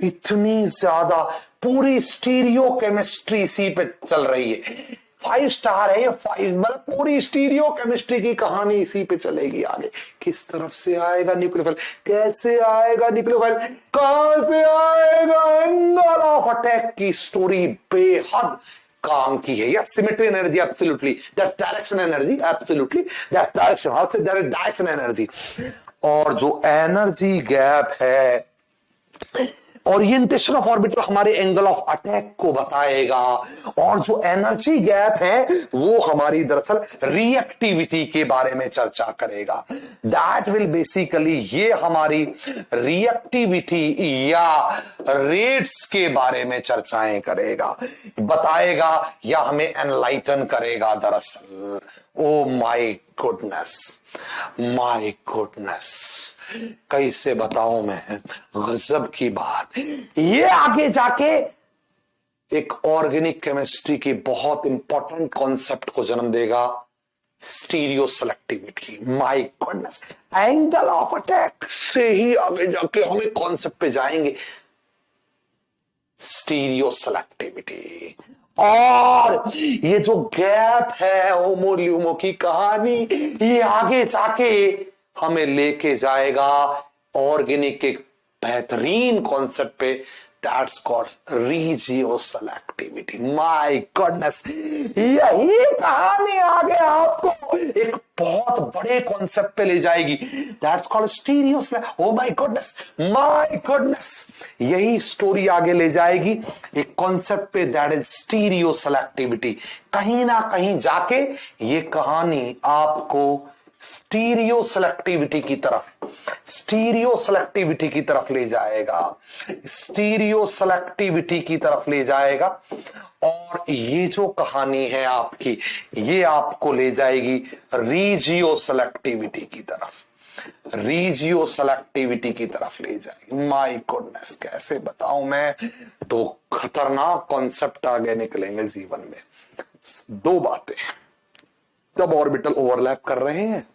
इतनी ज्यादा। पूरी स्टीरियो केमिस्ट्री इसी पे चल रही है। 5 स्टार है ये, 5 मतलब पूरी स्टीरियो केमिस्ट्री की कहानी इसी पे चलेगी आगे। किस तरफ से आएगा न्यूक्लियोफाइल, कैसे आएगा न्यूक्लियोफाइल, कहां से आएगा, एंगल ऑफ अटैक की स्टोरी बेहद काम की है। Yes, symmetry energy absolutely, that direction energy absolutely, that direction, how say that direction energy. और जो एनर्जी गैप है, ओरिएंटेशन ऑफ ऑर्बिटल हमारे एंगल ऑफ अटैक को बताएगा। और जो एनर्जी गैप है वो हमारी दरअसल रिएक्टिविटी के बारे में चर्चा करेगा। दैट विल बेसिकली, ये हमारी रिएक्टिविटी या रेट्स के बारे में चर्चाएं करेगा, बताएगा या हमें एनलाइटन करेगा दरअसल। ओ माय गुडनेस, कैसे बताऊं मैं, गजब की बात। ये आगे जाके एक ऑर्गेनिक केमिस्ट्री की बहुत इंपॉर्टेंट कॉन्सेप्ट को जन्म देगा, stereo selectivity. My goodness, angle of attack से ही आगे जाके हम एक कॉन्सेप्ट पे जाएंगे, स्टीरियो सेलेक्टिविटी। और ये जो गैप है होमोल्यूमो की कहानी, ये आगे जाके हमें लेके जाएगा ऑर्गेनिक के बेहतरीन कॉन्सेप्ट पे, that's called regioselectivity. My goodness, यही कहानी आगे आपको एक बहुत बड़े कॉन्सेप्ट पे ले जाएगी, that's called stereo selectivity. Oh my goodness, यही स्टोरी आगे ले जाएगी एक कॉन्सेप्ट पे, दैट इज स्टीरियो सेलेक्टिविटी। कहीं ना कहीं जाके ये कहानी आपको स्टीरियो सेलेक्टिविटी की तरफ ले जाएगा। और ये जो कहानी है आपकी, ये आपको ले जाएगी रीजियो सेलेक्टिविटी की तरफ ले जाएगी। माय गॉडनेस, कैसे बताऊं मैं, तो खतरनाक कॉन्सेप्ट आगे निकलेंगे जीवन में। 2 बातें, जब ऑर्बिटल ओवरलैप कर रहे हैं,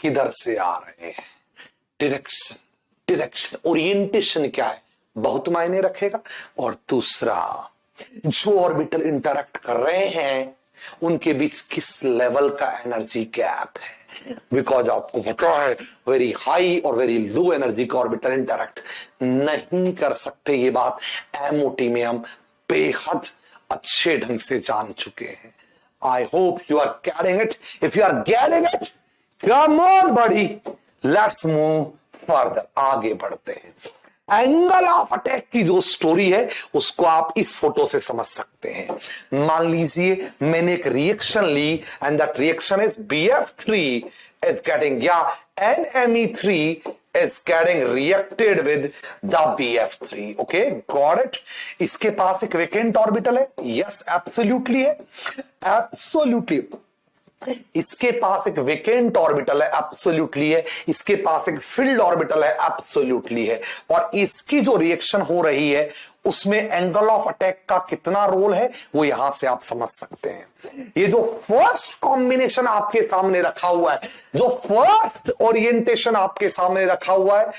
किधर से आ रहे हैं, डायरेक्शन, ओरिएंटेशन क्या है, बहुत मायने रखेगा। और दूसरा, जो ऑर्बिटल इंटरैक्ट कर रहे हैं उनके बीच किस लेवल का एनर्जी गैप है। बिकॉज आपको पता है वेरी हाई और वेरी लो एनर्जी का ऑर्बिटल इंटरैक्ट नहीं कर सकते, ये बात एमओटी में हम बेहद अच्छे ढंग से जान चुके हैं। I hope you are getting it. If you are getting it, come on buddy, let's move further. आगे बढ़ते हैं। एंगल ऑफ अटैक की जो स्टोरी है उसको आप इस फोटो से समझ सकते हैं। मान लीजिए मैंने एक रिएक्शन ली and that reaction is BF3 is getting, NMe3 is getting reacted with the BF3. Okay, got it? इसके पास एक वेकेंट ऑर्बिटल है, यस एब्सोल्युटली है, एब्सोल्युटली। इसके पास एक वेकेंट ऑर्बिटल है, एब्सोल्युटली है, इसके पास एक फिल्ड ऑर्बिटल है, एब्सोल्युटली है, और इसकी जो रिएक्शन हो रही है उसमें एंगल ऑफ अटैक का कितना रोल है वो यहां से आप समझ सकते हैं। ये जो फर्स्ट कॉम्बिनेशन आपके सामने रखा हुआ है, जो फर्स्ट ओरिएंटेशन आपके सामने रखा हुआ है,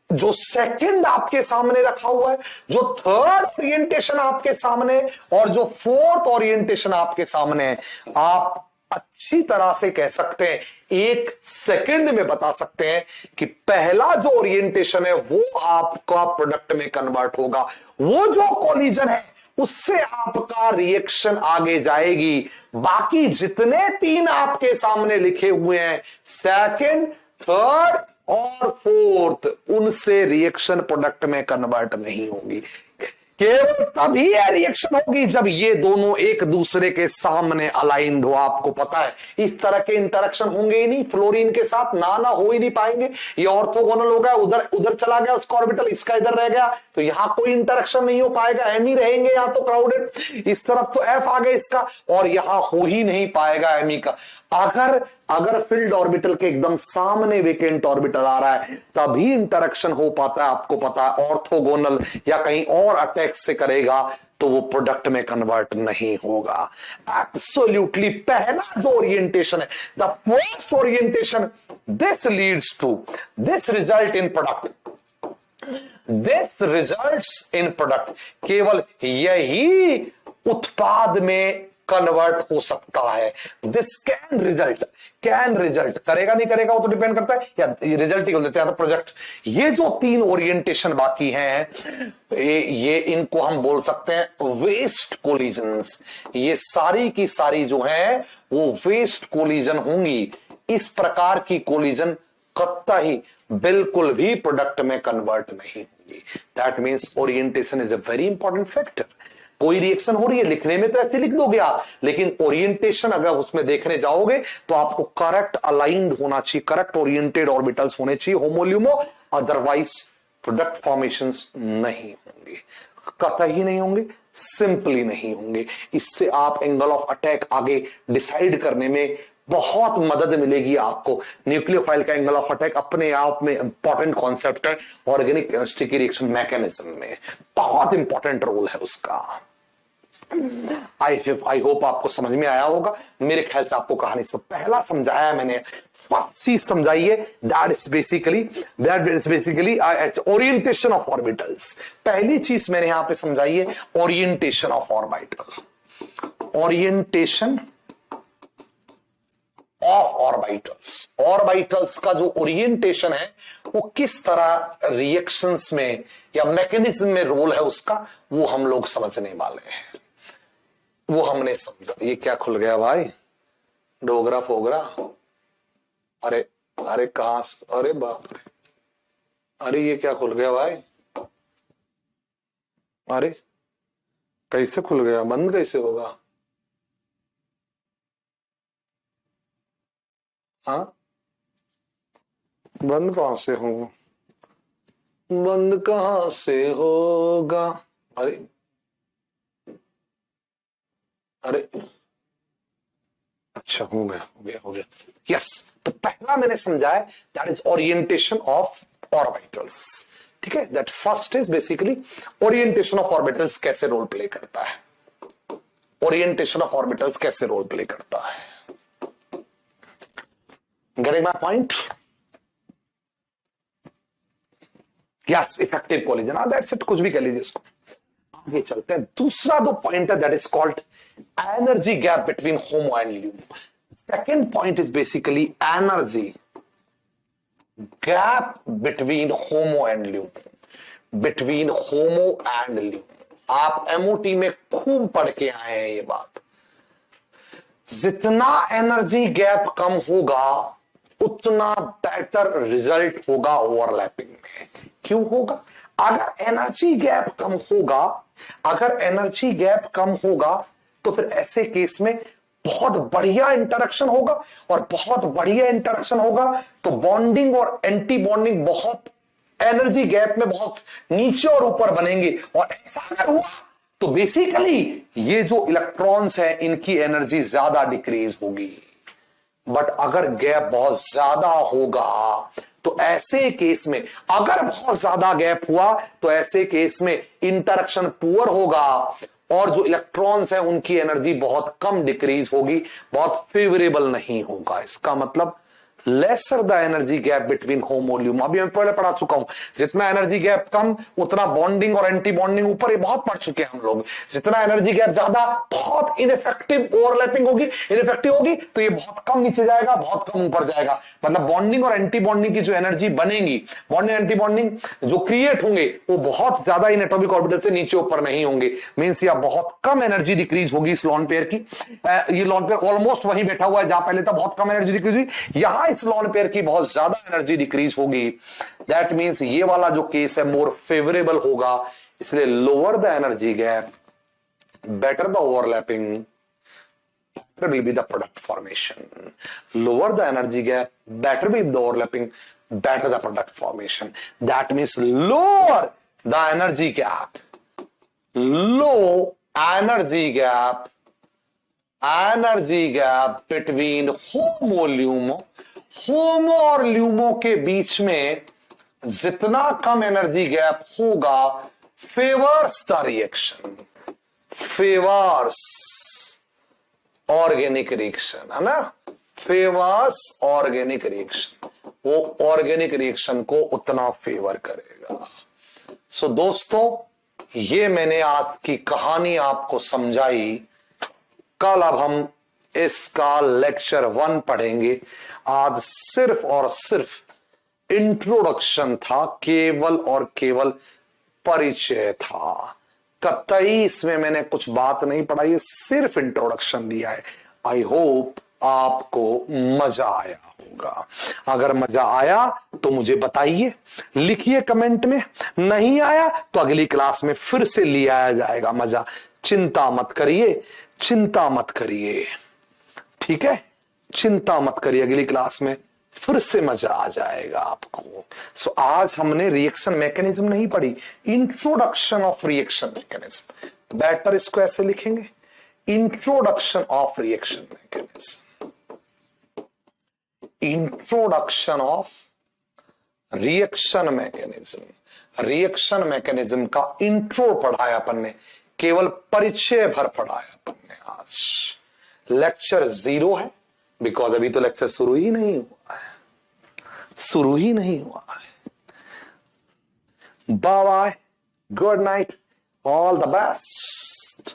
जो सेकंड आपके सामने रखा हुआ है, जो थर्ड ओरिएंटेशन आपके सामने, और जो फोर्थ ओरिएंटेशन आपके सामने है, आप अच्छी तरह से कह सकते हैं, एक सेकंड में बता सकते हैं कि पहला जो ओरिएंटेशन है वो आपका प्रोडक्ट में कन्वर्ट होगा, वो जो कोलिजन है उससे आपका रिएक्शन आगे जाएगी। बाकी जितने तीन आपके सामने लिखे हुए हैं, सेकंड, थर्ड और फोर्थ, उनसे रिएक्शन प्रोडक्ट में कन्वर्ट नहीं होगी। केवल तभी यह रिएक्शन होगी जब ये दोनों एक दूसरे के सामने अलाइंड हो। आपको पता है इस तरह के इंटरेक्शन होंगे ही नहीं फ्लोरीन के साथ, ना हो ही नहीं पाएंगे। ये ऑर्थोगोनल हो गया, उधर उधर चला गया उसका ऑर्बिटल, इसका इधर रह गया, तो यहां कोई इंटरेक्शन नहीं हो पाएगा, एम ही रहेंगे यहां तो क्राउडेड, इस तरफ तो एफ आ गया इसका, और यहां हो ही नहीं पाएगा एम का। अगर फील्ड ऑर्बिटल के एकदम सामने वेकेंट ऑर्बिटल आ रहा है तभी इंटरेक्शन हो पाता है। आपको पता है ऑर्थोगोनल या कहीं और अटैक से करेगा तो वो प्रोडक्ट में कन्वर्ट नहीं होगा। एब्सोल्युटली पहला जो ओरिएंटेशन है, the first orientation, this leads to, this result in product, this results in product, केवल यही उत्पाद में कन्वर्ट हो सकता है। दिस कैन रिजल्ट करेगा नहीं करेगा वो तो डिपेंड करता है, या रिजल्ट ही बोल देते हैं तो प्रोजेक्ट। ये जो तीन ओरिएंटेशन बाकी हैं, ये इनको हम बोल सकते हैं वेस्ट कोलिजन्स। ये सारी की सारी जो है वो वेस्ट कोलिजन होंगी। इस प्रकार की कोलिजन कतई बिल्कुल भी प्रोडक्ट में कन्वर्ट नहीं होगी। That means orientation is a very important factor. कोई रिएक्शन हो रही है, लिखने में तो ऐसे लिख दोगे आप, लेकिन ओरिएंटेशन अगर उसमें देखने जाओगे तो आपको करेक्ट अलाइंड होना चाहिए, करेक्ट ओरिएंटेड ऑर्बिटल्स होने चाहिए, होमोल्यूमो, अदरवाइज प्रोडक्ट फॉर्मेशंस नहीं होंगे, कतई नहीं होंगे, सिंपली नहीं होंगे। इससे आप एंगल ऑफ अटैक आगे डिसाइड करने में बहुत मदद मिलेगी आपको। न्यूक्लियोफाइल का एंगल ऑफ अटैक अपने आप में इंपॉर्टेंट कॉन्सेप्ट है, ऑर्गेनिक केमिस्ट्री की रिएक्शन मैकेनिज्म में बहुत इंपॉर्टेंट रोल है उसका। आई होप आपको समझ में आया होगा। मेरे ख्याल से आपको कहानी से पहला समझाया है मैंने, फर्स्ट चीज समझाई है, that is basically orientation of orbitals. पहली चीज मैंने यहां पे समझाई है orientation of orbital, orientation of orbitals. Orbitals का जो ओरिएंटेशन है वो किस तरह रिएक्शंस में या मैकेनिज्म में रोल है उसका, वो हम लोग समझने वाले हैं। वो हमने समझा। ये क्या खुल गया भाई, डोगरा फोगरा, अरे अरे कहां, अरे बाप रे, अरे ये क्या खुल गया भाई, अरे कैसे खुल गया, बंद कैसे होगा? हाँ बंद कहां से होगा, बंद कहां से होगा, अरे अरे अच्छा हो गया। यस, तो पहला मैंने समझा है that is orientation of orbitals. ठीक है, that first is basically orientation of orbitals कैसे रोल प्ले करता है, ओरिएंटेशन ऑफ ऑर्बिटल्स कैसे रोल प्ले करता है। Getting my point? Yes, effective collision. That's it, कुछ भी कह लीजिए इसको। आगे चलते हैं। दूसरा दो पॉइंट है that is called energy gap between HOMO and LUMO. Second point is basically energy gap between HOMO and LUMO, between HOMO and LUMO. आप एमओटी में खूब पढ़ के आए हैं ये बात। जितना एनर्जी गैप कम होगा उतना बेटर रिजल्ट होगा ओवरलैपिंग में। क्यों होगा? अगर एनर्जी गैप कम होगा, अगर एनर्जी गैप कम होगा तो फिर ऐसे केस में बहुत बढ़िया इंटरेक्शन होगा, और बहुत बढ़िया इंटरेक्शन होगा तो बॉन्डिंग और एंटी बॉन्डिंग बहुत एनर्जी गैप में बहुत नीचे और ऊपर बनेंगे। और ऐसा अगर हुआ तो बेसिकली ये जो इलेक्ट्रॉन्स हैं इनकी एनर्जी ज्यादा डिक्रीज होगी। बट अगर गैप बहुत ज्यादा होगा तो ऐसे केस में, अगर बहुत ज्यादा गैप हुआ तो ऐसे केस में इंटरेक्शन पुअर होगा और जो इलेक्ट्रॉन्स हैं उनकी एनर्जी बहुत कम डिक्रीज होगी, बहुत फेवरेबल नहीं होगा। इसका मतलब lesser the energy gap between HOMO LUMO, अभी मैं पहले पढ़ा चुका हूं, जितना एनर्जी गैप कम उतना बॉन्डिंग और एंटी बॉन्डिंग ऊपर, ये बहुत पढ़ चुके हैं हम लोग। जितना एनर्जी गैप ज्यादा बहुत इनफेक्टिव ओवरलैपिंग होगी, इनफेक्टिव होगी तो ये बहुत कम नीचे जाएगा, बहुत कम ऊपर जाएगा। मतलब बॉन्डिंग और एंटी बॉन्डिंग की जो एनर्जी बनेगी, बॉन्डिंग एंटी बॉन्डिंग जो क्रिएट होंगे वो बहुत ज्यादा इन एटॉमिक ऑर्बिटल से नीचे ऊपर नहीं होंगे। मींस या बहुत कम एनर्जी डिक्रीज होगी इस लॉन पेयर की। ये लॉन पेयर ऑलमोस्ट वहीं बैठा हुआ है जहां पहले था बहुत कम एनर्जी डिक्रीज हुई, यहां इस लॉन पेयर की बहुत ज्यादा एनर्जी डिक्रीज होगी। दैट मींस ये वाला जो केस है मोर फेवरेबल होगा, इसलिए lower the energy gap better the overlapping, better will be the product formation. Lower the energy gap, better will be the overlapping, better the product formation. That means lower the energy gap, low energy gap between होमो और LUMO के बीच में जितना कम energy gap होगा favours the reaction, favours organic reaction, है ना, favours organic reaction, वो organic reaction को उतना फेवर करेगा। सो दोस्तों, ये मैंने आज की कहानी आपको समझाई। कल अब हम इसका लेक्चर 1 पढ़ेंगे। आज सिर्फ और सिर्फ इंट्रोडक्शन था, केवल और केवल परिचय था। कतई इसमें मैंने कुछ बात नहीं पढ़ाई, सिर्फ इंट्रोडक्शन दिया है। आई होप आपको मजा आया होगा। अगर मजा आया तो मुझे बताइए, लिखिए कमेंट में। नहीं आया तो अगली क्लास में फिर से लिया जाएगा मजा। चिंता मत करिए, चिंता मत करिए, ठीक है, चिंता मत करिए, अगली क्लास में फिर से मजा आ जाएगा आपको। सो आज हमने रिएक्शन मैकेनिज्म नहीं पढ़ी, introduction of reaction mechanism. Better इसको ऐसे लिखेंगे, introduction of reaction mechanism, introduction of reaction mechanism. Reaction mechanism का इंट्रो पढ़ाया अपन ने, केवल परिचय भर पढ़ाया अपन ने। आज लेक्चर 0 है, बिकॉज अभी तो लेक्चर शुरू ही नहीं हुआ है, शुरू ही नहीं हुआ है। Bye bye, good night, all the best.